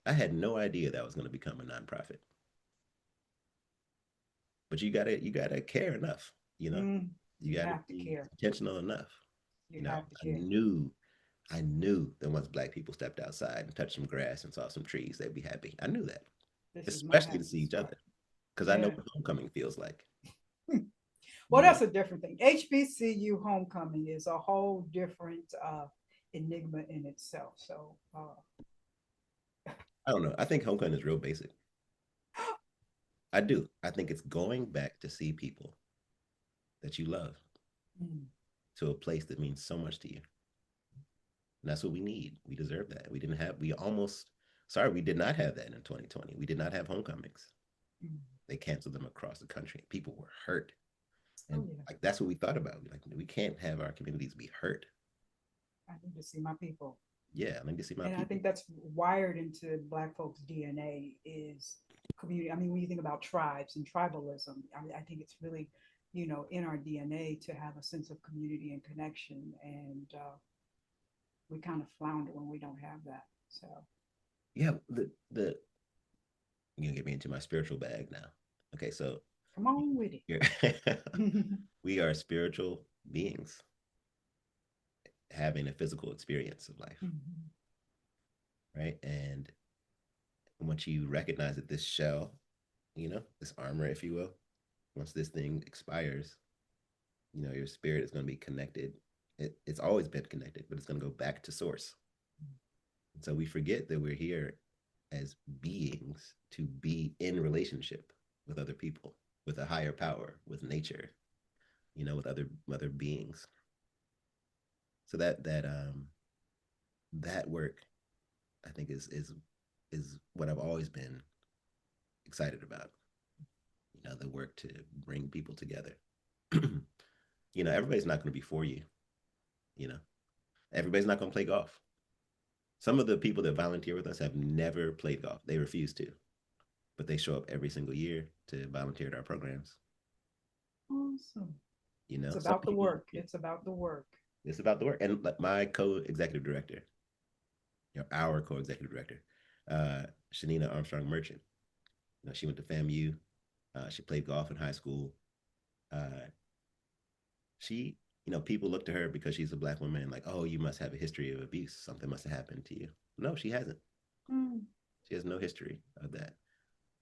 I had no idea that was going to become a nonprofit. But you gotta care enough, you gotta be intentional enough. I knew that once Black people stepped outside and touched some grass and saw some trees, they'd be happy. I knew that, especially to see each other, because I know what homecoming feels like. Well, that's a different thing. HBCU homecoming is a whole different enigma in itself. So I don't know. I think homecoming is real basic. I do. I think it's going back to see people that you love to a place that means so much to you. And that's what we need. We deserve that. We did not have that in 2020. We did not have homecomings. They canceled them across the country. People were hurt. And that's what we thought about. We can't have our communities be hurt. I need to see my people. Yeah, I need to see my people. And I think that's wired into Black folks' DNA is community. I mean, when you think about tribes and tribalism, I think it's really in our DNA to have a sense of community and connection. And we kind of flounder when we don't have that. So yeah, you're gonna get me into my spiritual bag now. Okay, so come on with it. We are spiritual beings having a physical experience of life, right? And once you recognize that this shell, this armor, if you will, once this thing expires, your spirit is going to be connected. It's always been connected, but it's going to go back to source. And so we forget that we're here as beings to be in relationship with other people, with a higher power, with nature, with other beings. So that work, I think, is what I've always been excited about. The work to bring people together. Everybody's not going to be for you. Everybody's not going to play golf. Some of the people that volunteer with us have never played golf. They refuse to, but they show up every single year to volunteer at our programs. Awesome. It's about the work. It's about the work. It's about the work. And my co-executive director, our co-executive director, 𝗕𝗶𝗃 𝗵𝗃. She went to FAMU. She played golf in high school. She, people look to her because she's a Black woman, like, oh, you must have a history of abuse. Something must have happened to you. No, she hasn't. She has no history of that,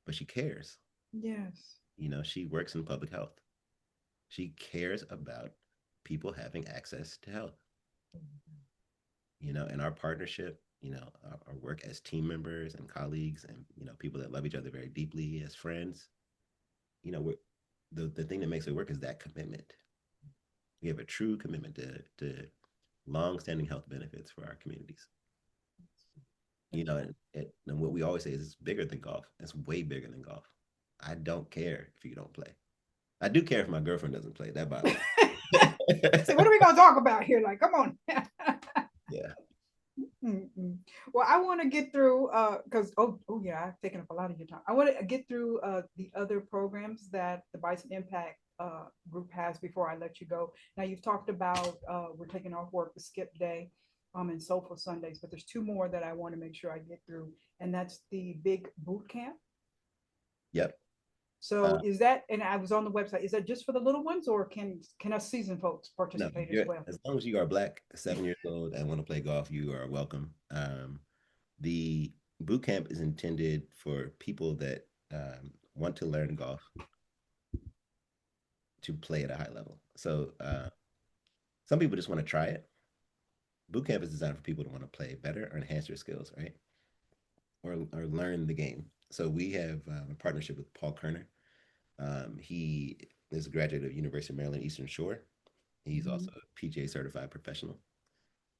but she cares. Yes. She works in public health. She cares about people having access to health. And our partnership, our work as team members and colleagues and, people that love each other very deeply as friends, the thing that makes it work is that commitment. We have a true commitment to long-standing health benefits for our communities. And what we always say is it's bigger than golf. It's way bigger than golf. I don't care if you don't play. I do care if my girlfriend doesn't play. That bothers me. So what are we going to talk about here? Like, come on. Yeah. Well, I want to get through because yeah, I've taken up a lot of your time. I want to get through the other programs that the Bison Impact Group has before I let you go. Now, you've talked about we're taking off work to skip day and Soulful Sundays, but there's two more that I want to make sure I get through, and that's the big boot camp. Yep. So is that, and I was on the website, is that just for the little ones, or can us seasoned folks participate as well? As long as you are Black, 7 years old, and want to play golf, you are welcome. The boot camp is intended for people that want to learn golf to play at a high level. So some people just want to try it. Boot camp is designed for people to want to play better or enhance their skills, right? Or learn the game. So we have a partnership with 𝗶𝗴𝗺. He is a graduate of University of Maryland Eastern Shore. He's also a PGA certified professional.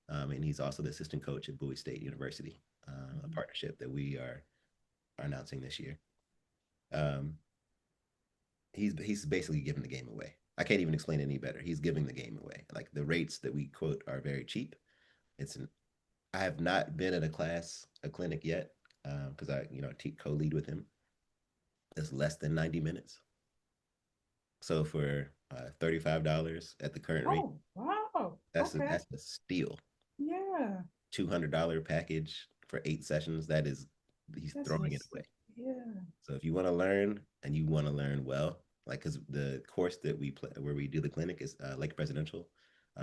And he's also the assistant coach at Bowie State University, a partnership that we are announcing this year. He's basically giving the game away. I can't even explain it any better. He's giving the game away. Like, the rates that we quote are very cheap. I have not been at a clinic yet, because I co-lead with him. It's less than 90 minutes. So for $35 at the current rate, wow, that's a steal. Yeah. $200 package for 8 sessions. He's throwing it away. Yeah. So if you want to learn and you want to learn well, like, because the course that we play, where we do the clinic, is Lake Presidential.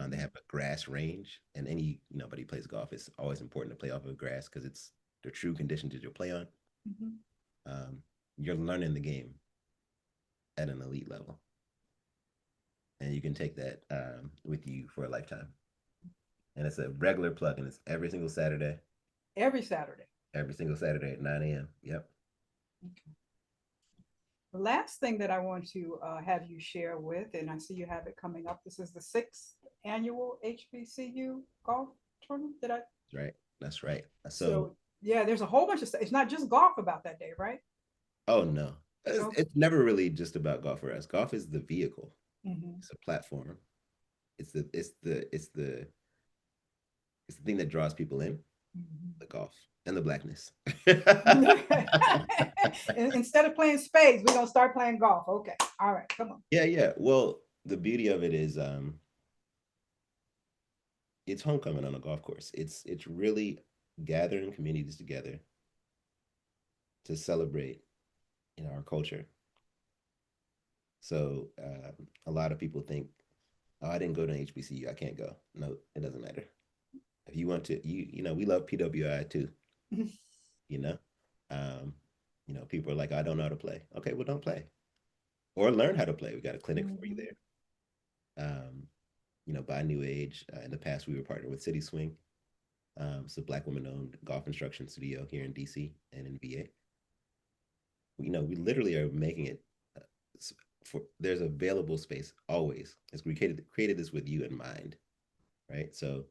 They have a grass range, and nobody plays golf. It's always important to play off of grass because it's the true conditions that you'll play on. You're learning the game at an elite level, and you can take that with you for a lifetime. And it's a regular plug, and it's every single Saturday. Every Saturday. Every single Saturday at 9 a.m. Yep. Okay. The last thing that I want to have you share with, and I see you have it coming up. This is the 6th annual HBCU Golf Tournament. That's right. So yeah, there's a whole bunch of stuff. It's not just golf about that day, right? Oh no, it's never really just about golf for us. Golf is the vehicle. It's a platform. It's the thing that draws people in. The golf and the Blackness. Instead of playing spades, we're gonna start playing golf. Okay. All right, come on. Yeah. Well, the beauty of it is it's homecoming on a golf course. It's really gathering communities together to celebrate, our culture. So a lot of people think, oh, I didn't go to HBCU, I can't go. No, it doesn't matter. If you want to, we love PWI too. you know, um, people are like, I don't know how to play. Okay, well, don't play, or learn how to play. We got a clinic for you there. By New Age. In the past, we were partnered with City Swing. It's a Black woman-owned golf instruction studio here in DC and in VA. We literally are making it there's available space always. As we created this with you in mind, right? So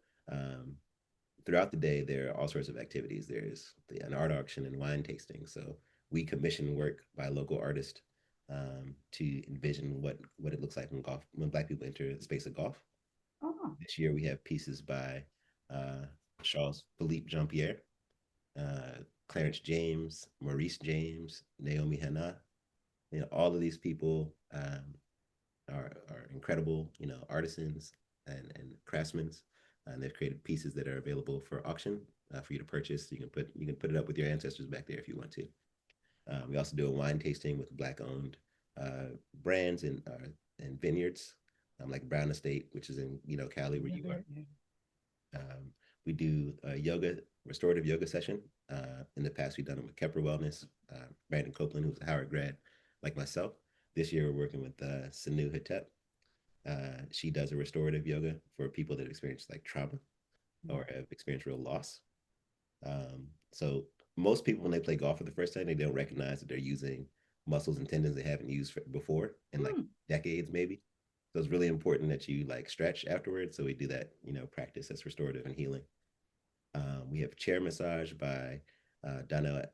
throughout the day, there are all sorts of activities. There's an art auction and wine tasting. So we commission work by local artists to envision what it looks like when Black people enter the space of golf. Oh. This year we have pieces by 𝗕𝗶𝘀𝗵𝗁 𝗫𝗫𝗀𝗺, Clarence James, Maurice James, Naomi Hannah. All of these people are incredible, artisans and craftsmen, and they've created pieces that are available for auction for you to purchase. You can put it up with your ancestors back there if you want to. We also do a wine tasting with Black-owned brands and vineyards, like Brown Estate, which is in Cali, where you are. We do a restorative yoga session. In the past, we've done it with 𝗬𝗶𝗴𝗁 Brandon Copeland, who's a Howard grad, like myself. This year, we're working with 𝗬𝗫𝗫𝗫𝗀𝗃. She does a restorative yoga for people that experience like trauma or have experienced real loss. So most people, when they play golf for the first time, they don't recognize that they're using muscles and tendons they haven't used before in like decades, maybe. So it's really important that you like stretch afterwards. So we do that, practice that's restorative and healing. We have chair massage by Donnell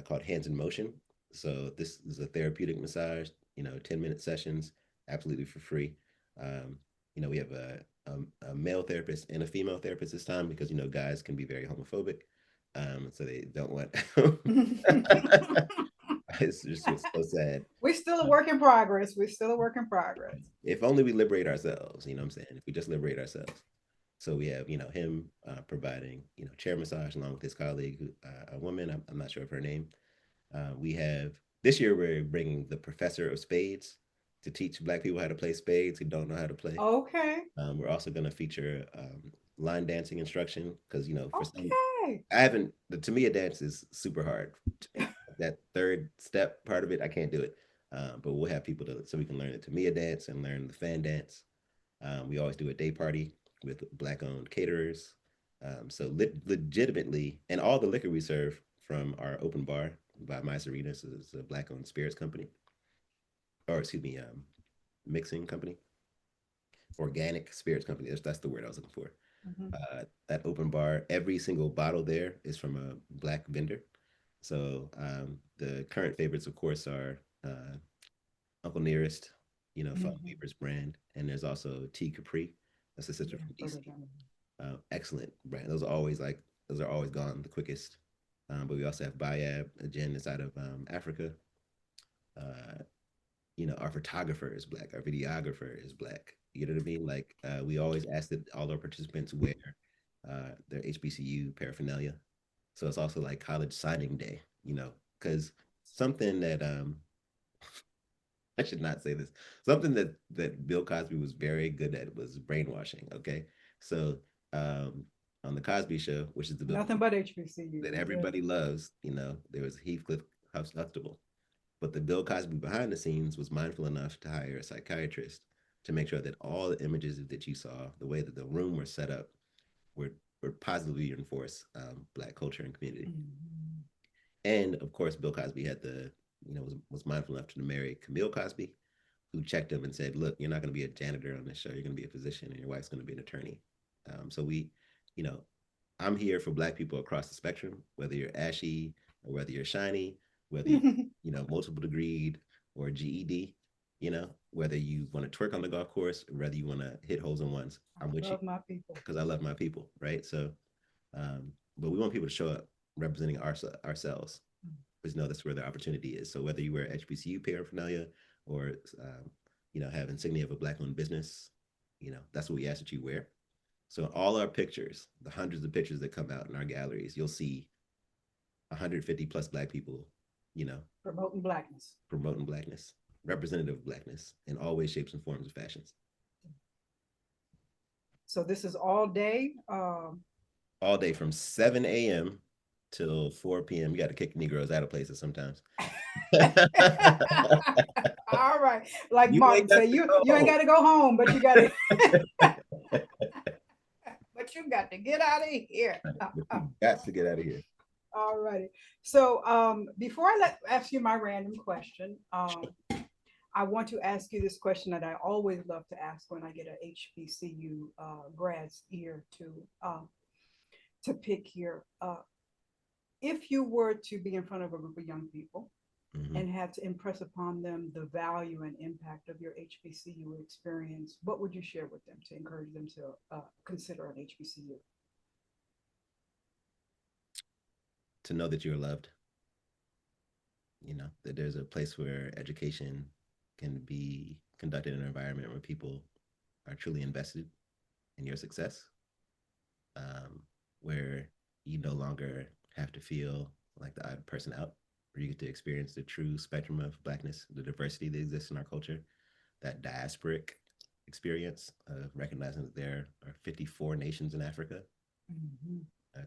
called Hands in Motion. So this is a therapeutic massage, 10-minute sessions, absolutely for free. We have a male therapist and a female therapist this time because, guys can be very homophobic. So they don't want, it's just so sad. We're still a work in progress. If only we liberate ourselves, what I'm saying? If we just liberate ourselves. So we have, him providing, chair massage along with his colleague, a woman, I'm not sure of her name. We have, this year we're bringing the professor of spades to teach Black people how to play spades who don't know how to play. Okay. We're also going to feature line dancing instruction because, for some, the 𝗬𝗫𝗫𝗫𝗀𝗃 dance is super hard. That third step part of it, I can't do it. But we'll have people so we can learn the 𝗬𝗫𝗫𝗫𝗀 dance and learn the fan dance. We always do a day party with Black-owned caterers. So legitimately, and all the liquor we serve from our open bar by 𝗃 is a Black-owned spirits company, or excuse me, mixing company, organic spirits company. That's the word I was looking for. That open bar, every single bottle there is from a Black vendor. So the current favorites, of course, are Uncle Nearest, Fun Weaver's brand, and there's also 𝗕𝗶𝗃. That's a sister from DC. Excellent brand. Those are always gone the quickest. But we also have 𝗵𝗵, a gin that's out of Africa. Our photographer is Black. Our videographer is Black. You know what I mean? Like we always ask that all our participants wear their HBCU paraphernalia. So it's also like college signing day, because something that I should not say this. Something that Bill Cosby was very good at was brainwashing. Okay, so on the Cosby Show, which is the Bill nothing but HBCU that everybody loves, there was 𝗃𝗃𝗃𝗃, but the Bill Cosby behind the scenes was mindful enough to hire a psychiatrist to make sure that all the images that you saw, the way that the room was set up, were positively reinforce Black culture and community. And of course, Bill Cosby had was mindful enough to marry Camille Cosby, who checked him and said, look, you're not going to be a janitor on this show. You're going to be a physician and your wife's going to be an attorney. So I'm here for Black people across the spectrum, whether you're ashy or whether you're shiny, whether you're, multiple degreed or GED, whether you want to twerk on the golf course, or whether you want to hit holes in ones. I'm with you. I love my people. Because I love my people, right? So, but we want people to show up representing ourselves. always know that's where the opportunity is. So whether you wear HBCU paraphernalia or have insignia of a Black-owned business, that's what we ask that you wear. So in all our pictures, the hundreds of pictures that come out in our galleries, you'll see 150 plus Black people, promoting Blackness, representative Blackness in all ways, shapes, and forms of fashions. So this is all day? All day from 7 a.m. till 4 p.m. You got to kick Negroes out of places sometimes. All right. Like Martin said, you ain't got to go home, but you got to but you got to get out of here. Got to get out of here. All righty. So before I ask you my random question, I want to ask you this question that I always love to ask when I get an HBCU grad's ear to pick here. If you were to be in front of a group of young people and had to impress upon them the value and impact of your HBCU experience, what would you share with them to encourage them to consider an HBCU? To know that you're loved, that there's a place where education can be conducted in an environment where people are truly invested in your success, where you no longer have to feel like the odd person out, where you get to experience the true spectrum of Blackness, the diversity that exists in our culture, that diasporic experience of recognizing that there are 54 nations in Africa,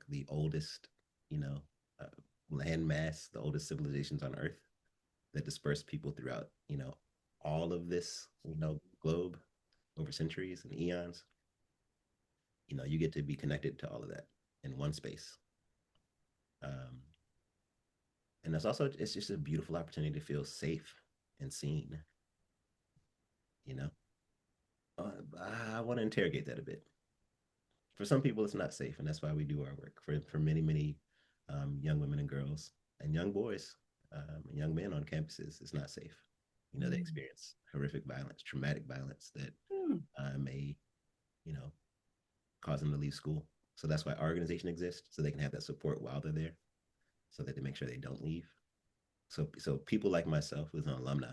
the oldest, landmass, the oldest civilizations on Earth that disperse people throughout, all of this, globe over centuries and eons. You get to be connected to all of that in one space. And it's just a beautiful opportunity to feel safe and seen. I want to interrogate that a bit. For some people, it's not safe, and that's why we do our work. For many, many young women and girls and young boys, and young men on campuses, it's not safe. They experience horrific violence, traumatic violence that may, cause them to leave school. So that's why our organization exists, so they can have that support while they're there, so that they make sure they don't leave. So people like myself, who's an alum,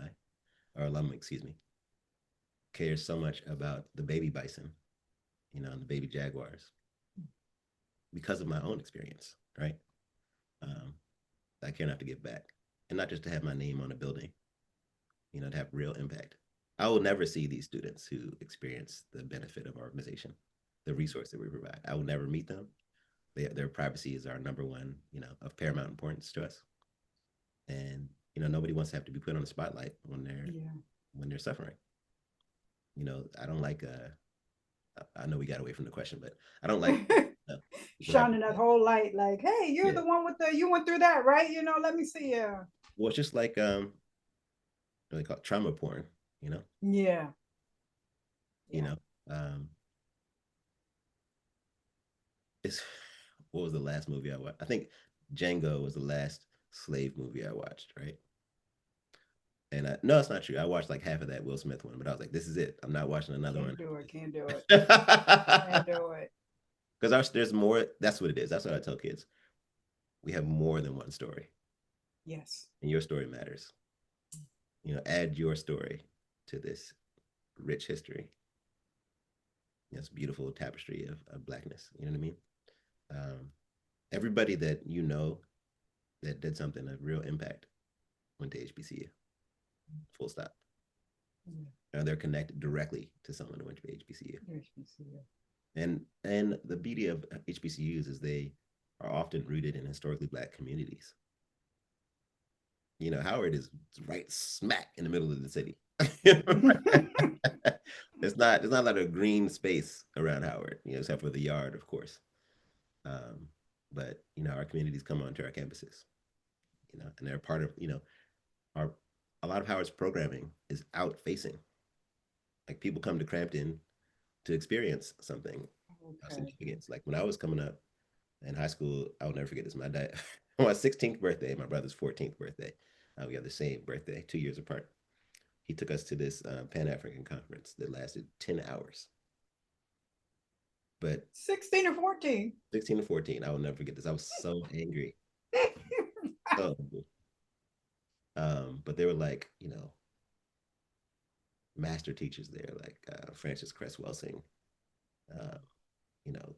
cares so much about the baby bison, and the baby jaguars because of my own experience, right? I care enough to give back, and not just to have my name on a building, to have real impact. I will never see these students who experience the benefit of our organization, the resource that we provide. I will never meet them. Their privacy is our number one, of paramount importance to us. And, nobody wants to have to be put on the spotlight when they're suffering. I don't like, I know we got away from the question, but I don't like shining that whole light, like, hey, you're the one you went through that, right? Let me see. Well, it's just like, they call it trauma porn, Yeah. What was the last movie I watched? I think Django was the last slave movie I watched, right? And no, it's not true. I watched like half of that Will Smith one, but I was like, this is it. I'm not watching another one. Can't do it. Can't do it. Because there's more. That's what it is. That's what I tell kids. We have more than one story. Yes. And your story matters. Add your story to this rich history. This beautiful tapestry of Blackness. You know what I mean? Everybody that that did something of real impact went to HBCU. Full stop. They're connected directly to someone who went to HBCU. And the beauty of HBCUs is they are often rooted in historically Black communities. Howard is right smack in the middle of the city. There's not a lot of green space around Howard, except for the yard, of course. But our communities come onto our campuses, and they're part of, a lot of Howard's programming is out facing. Like people come to Crampton to experience something of significance. Like when I was coming up in high school, I will never forget this. My dad, on my 16th birthday, my brother's 14th birthday, we have the same birthday, 2 years apart. He took us to this Pan-African conference that lasted 10 hours. But 16 or 14? 16 or 14, I will never forget this. I was so angry. So angry. But they were like, you know, master teachers there, like Francis Cress Welsing, uh, you know,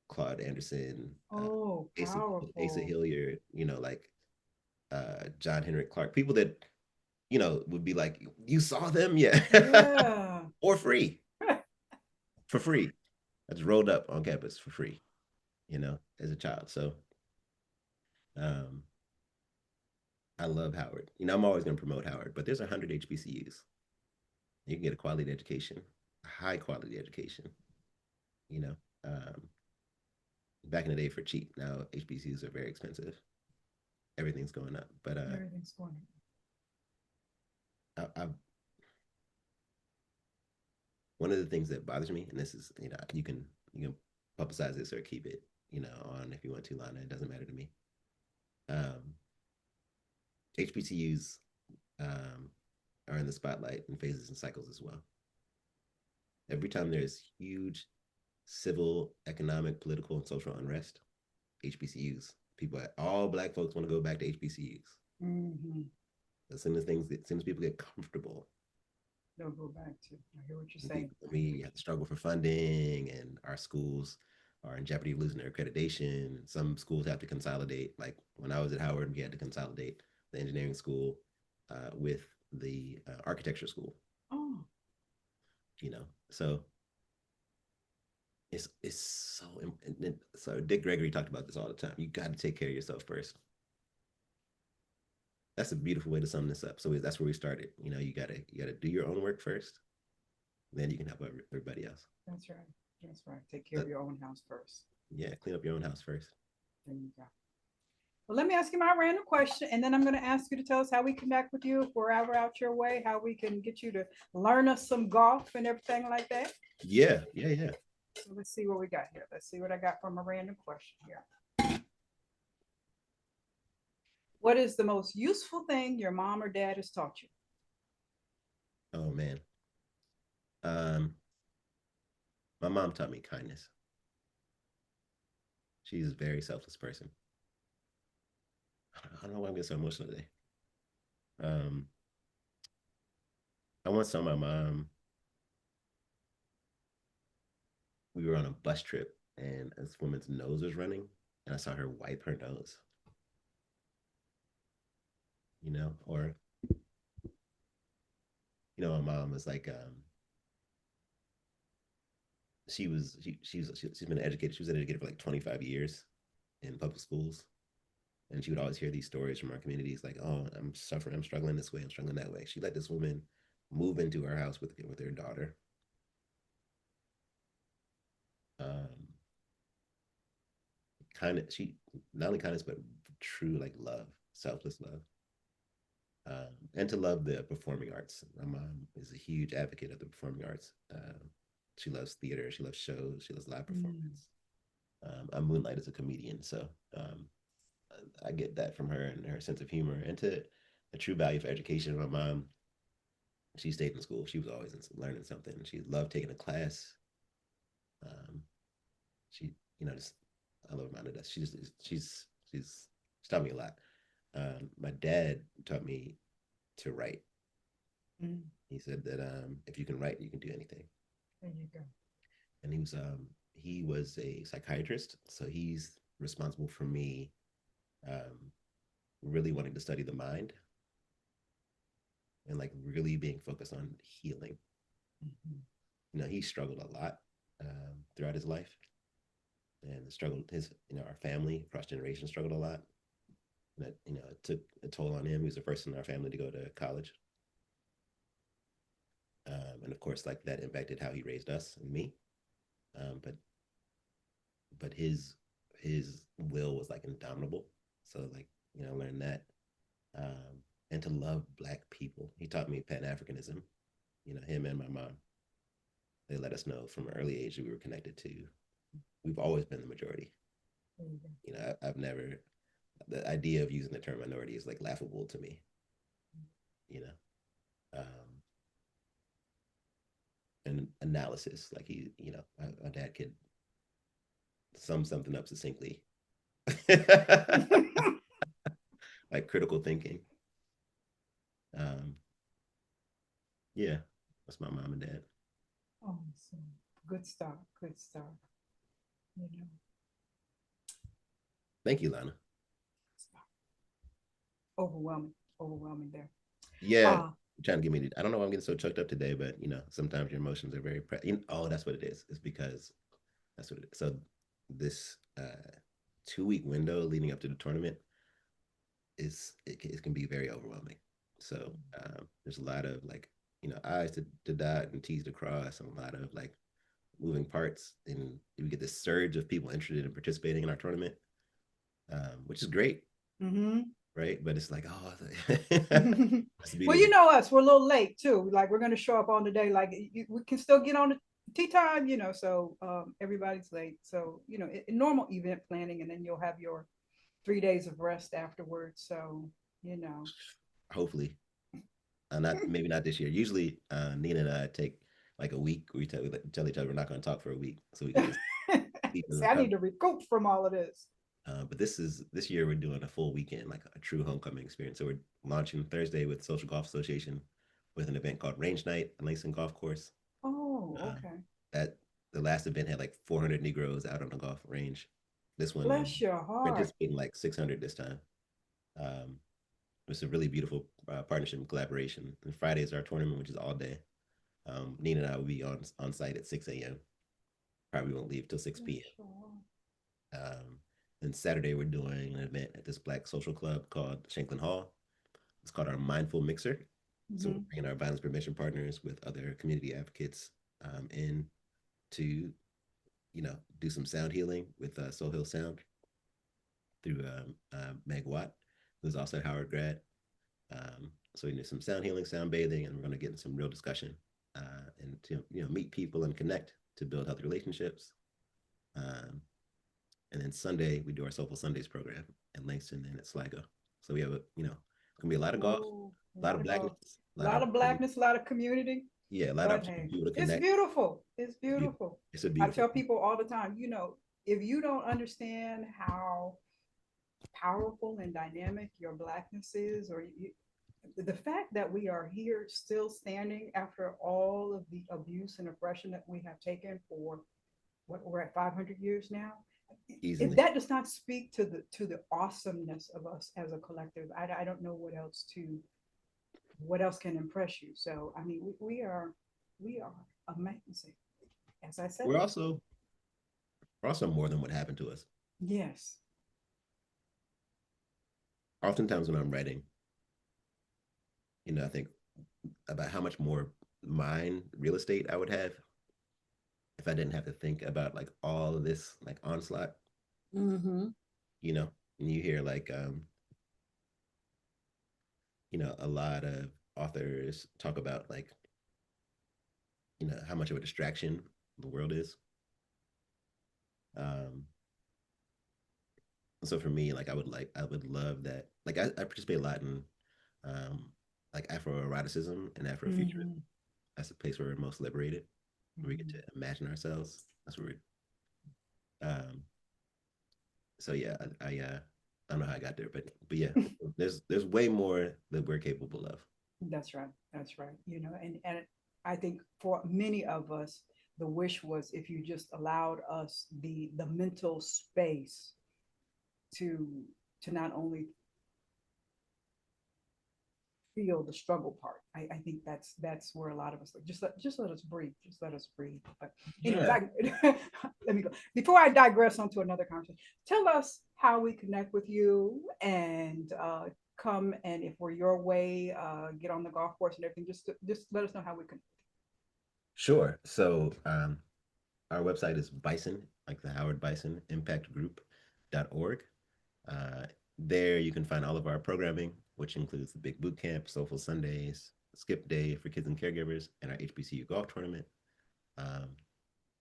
Claude Anderson, Oh, Asa powerful. Hilliard, you know, like John Henrik Clark, people that, you know, would be like, you saw them? Yeah. Yeah. Or free, for free. I just rolled up on campus for free, you know, as a child. So um, I love Howard. You know, I'm always going to promote Howard, but there's 100 HBCUs. You can get a quality education, a high quality education, you know. Back in the day for cheap. Now HBCUs are very expensive. Everything's going up. But Everything's going. I one of the things that bothers me, and this is, you know, you can publicize this or keep it, you know, on if you want to, Lana. It doesn't matter to me. Um, HBCUs are in the spotlight in phases and cycles as well. Every time there's huge civil, economic, political, and social unrest, HBCUs, people, all Black folks want to go back to HBCUs. Mm-hmm. As soon as things, as soon as people get comfortable, They'll go back to. I hear what you're saying. we have to struggle for funding, and our schools are in jeopardy of losing their accreditation. Some schools have to consolidate. Like when I was at Howard, we had to consolidate the engineering school with the architecture school. Oh. You know, so it's so so Dick Gregory talked about this all the time. You got to take care of yourself first. That's a beautiful way to sum this up. So that's where we started. You know, you gotta do your own work first, then you can help everybody else. That's right. That's right. Take care of your own house first. Yeah, clean up your own house first. There you go. Well, let me ask you my random question, and then I'm going to ask you to tell us how we connect with you if we're ever out your way, how we can get you to learn us some golf and everything like that. Yeah. So let's see what we got here. Let's see what I got from a random question here. What is the most useful thing your mom or dad has taught you? Oh man. Um, my mom taught me kindness. She's a very selfless person. I don't know why I'm getting so emotional today. Um, I once saw my mom. We were on a bus trip, and this woman's nose was running, and I saw her wipe her nose. You know, or you know, my mom was like, she's been educated. She was educated for like 25 years in public schools, and she would always hear these stories from our communities, like, "Oh, I'm suffering, I'm struggling this way, I'm struggling that way." She let this woman move into her house with her daughter. Um, she not only kindness but true like love, selfless love, and to love the performing arts. My mom is a huge advocate of the performing arts. She loves theater, she loves shows, she loves live performance. I moonlight as a comedian, so I get that from her and her sense of humor and to a true value for education. My mom, she stayed in school. She was always learning something. She loved taking a class. Um, she, you know, just I love her that. She's taught me a lot. My dad taught me to write. Mm. He said that if you can write, you can do anything. There you go. And he was a psychiatrist, so he's responsible for me really wanting to study the mind and like really being focused on healing. Mm-hmm. You know, he struggled a lot throughout his life, and struggled our family across generations struggled a lot. And that, you know, it took a toll on him. He was the first in our family to go to college. And of course, like that impacted how he raised us and me. But his will was like indomitable. So like, you know, learn that, and to love Black people. He taught me Pan-Africanism. You know, him and my mom. They let us know from an early age that we were connected to. We've always been the majority. You know, I've never. The idea of using the term minority is like laughable to me. You know, and analysis, like you know, my dad could sum something up succinctly, like critical thinking. Um, yeah, that's my mom and dad. Oh, so good start. Good start. You know, Thank you, Lana. overwhelming, overwhelming there. Yeah, Uh, trying to get me. I don't know why I'm getting so choked up today, but sometimes your emotions are very. Oh, that's what it is. It's because that's what it is. So this 2 week window leading up to the tournament it can be very overwhelming. So there's a lot of like I's to dot and T's to cross, and a lot of like moving parts, and we get this surge of people interested in participating in our tournament, which is great, mm-hmm. right? But it's like, oh, Well, you know us, we're a little late too. Like we're going to show up on the day, like we can still get on the tea time, so everybody's late. So, in normal event planning, and then you'll have your 3 days of rest afterwards. So, hopefully, not maybe not this year. Usually, Nina and I take like a week. We tell each other we're not going to talk for a week, so we can just see, I need to recoup from all of this. But this year we're doing a full weekend, like a true homecoming experience. So we're launching Thursday with Social Golf Association with an event called Range Night, a Langston Golf Course. Oh, okay. That the last event had like 400 Negroes out on the golf range. This one, bless your heart, we're anticipating like 600 this time. It's a really beautiful partnership and collaboration. And Friday is our tournament, which is all day. Nina and I will be on site at 6 a.m. Probably won't leave till 6 p.m. And Saturday, we're doing an event at this Black social club called Shanklin Hall. It's called our Mindful Mixer. Mm-hmm. So we're bringing our violence prevention partners with other community advocates in to, do some sound healing with Soul Hill Sound through Meg Watt, who's also a Howard grad. So we do some sound healing, sound bathing, and we're going to get in some real discussion and to meet people and connect to build healthy relationships. And then Sunday, we do our Soulful Sundays program in Langston and at Sligo. So we have gonna be a lot of golf, a lot of blackness, a lot of community. Yeah, a lot of people to connect. It's beautiful. It's beautiful. It's a beautiful. I tell people all the time, if you don't understand how powerful and dynamic your blackness is, or the fact that we are here still standing after all of the abuse and oppression that we have taken for we're at 500 years now. Easily. If that does not speak to the awesomeness of us as a collective, I don't know what else can impress you. So I mean, we are amazing. As I said, we're also more than what happened to us. Yes. Oftentimes when I'm writing, I think about how much more real estate I would have if I didn't have to think about like all of this like onslaught. Mm-hmm. And you hear like a lot of authors talk about like how much of a distraction the world is. So for me, like I would love that. Like I participate a lot in like Afroeroticism and Afrofuturism. Mm-hmm. That's the place where we're most liberated. Where we get to imagine ourselves. That's where so yeah, I don't know how I got there, but yeah, there's way more that we're capable of. That's right. And I think for many of us, the wish was if you just allowed us the mental space to not only feel the struggle part. I think that's where a lot of us like just let us breathe. But let me go. Before I digress onto another conversation, tell us how we connect with you and come, and if we're your way, get on the golf course and everything. Just let us know how we can. Sure. So our website is Bison, like the Howard Bison Impact Group.org. There you can find all of our programming, which includes the Big Boot Camp, Soulful Sundays, Skip Day for Kids and Caregivers, and our HBCU Golf Tournament.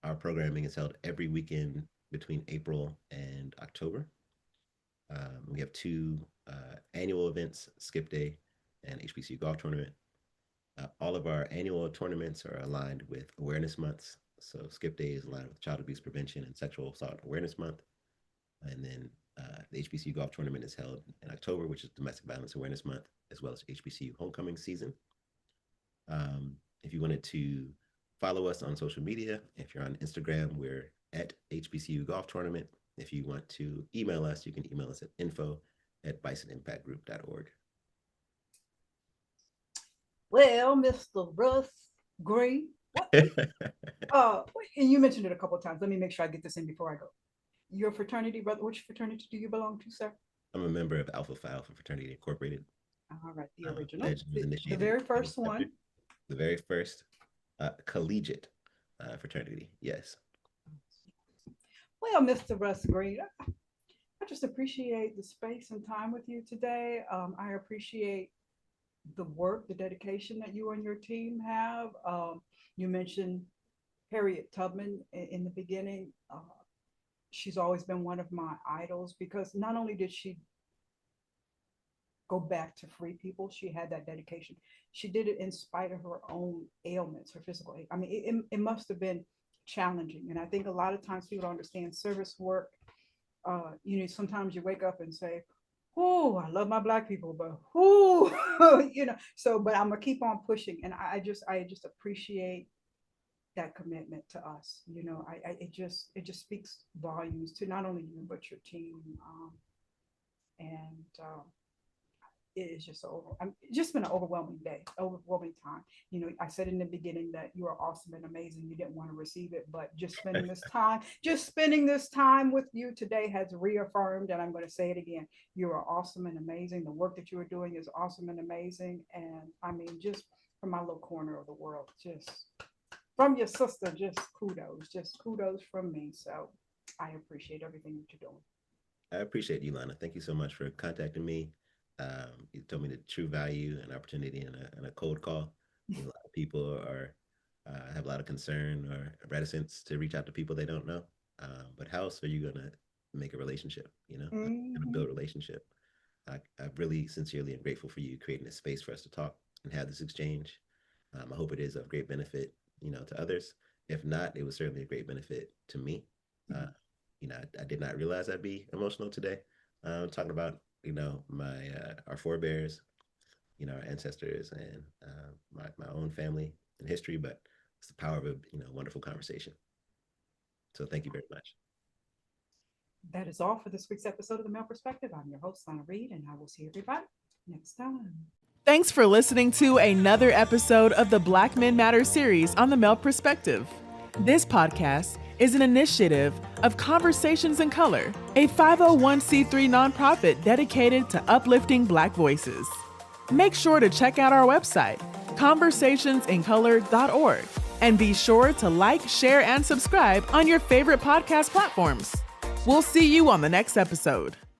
Our programming is held every weekend between April and October. We have 2 annual events, Skip Day and HBCU Golf Tournament. All of our annual tournaments are aligned with awareness months. So Skip Day is aligned with Child Abuse Prevention and Sexual Assault Awareness Month. And then The HBCU Golf Tournament is held in October, which is Domestic Violence Awareness Month, as well as HBCU Homecoming season. If you wanted to follow us on social media, if you're on Instagram, we're at HBCU Golf Tournament. If you want to email us, you can email us at info@bisonimpactgroup.org. Well, Mr. Russ Green, and you mentioned it a couple of times. Let me make sure I get this in before I go. Your fraternity, brother, which fraternity do you belong to, sir? I'm a member of 𝗲𝗻𝗃 Fraternity Incorporated. All right, the original, the very first one. The very first collegiate fraternity, yes. Well, Mr. Russ Green, I just appreciate the space and time with you today. I appreciate the work, the dedication that you and your team have. You mentioned Harriet Tubman in the beginning. She's always been one of my idols because not only did she go back to free people, she had that dedication. She did it in spite of her own ailments, her physical. I mean, it must have been challenging. And I think a lot of times people don't understand service work. Sometimes you wake up and say, oh, I love my Black people, but but I'm gonna keep on pushing. And I just appreciate that commitment to us. It just speaks volumes to not only you, but your team. It is just just been an overwhelming day, overwhelming time. I said in the beginning that you are awesome and amazing. You didn't want to receive it, but just spending this time with you today has reaffirmed, and I'm going to say it again. You are awesome and amazing. The work that you are doing is awesome and amazing. And I mean, just from my little corner of the world, just from your sister, just kudos from me. So I appreciate everything that you're doing. I appreciate you, Lana. Thank you so much for contacting me. You told me the true value and opportunity in a cold call. A lot of people have a lot of concern or reticence to reach out to people they don't know. But how else are you gonna make a relationship? Gonna build a relationship. I'm really sincerely and grateful for you creating a space for us to talk and have this exchange. I hope it is of great benefit, to others. If not, it was certainly a great benefit to me. I did not realize I'd be emotional today. Talking about our forebears, our ancestors, and my own family and history, but it's the power of a wonderful conversation. So thank you very much. That is all for this week's episode of The Male Perspective. I'm your host, Lana Reid, and I will see everybody next time. Thanks for listening to another episode of the Black Men Matter series on The Male Perspective. This podcast is an initiative of Conversations in Color, a 501c3 nonprofit dedicated to uplifting Black voices. Make sure to check out our website, conversationsincolor.org, and be sure to like, share, and subscribe on your favorite podcast platforms. We'll see you on the next episode.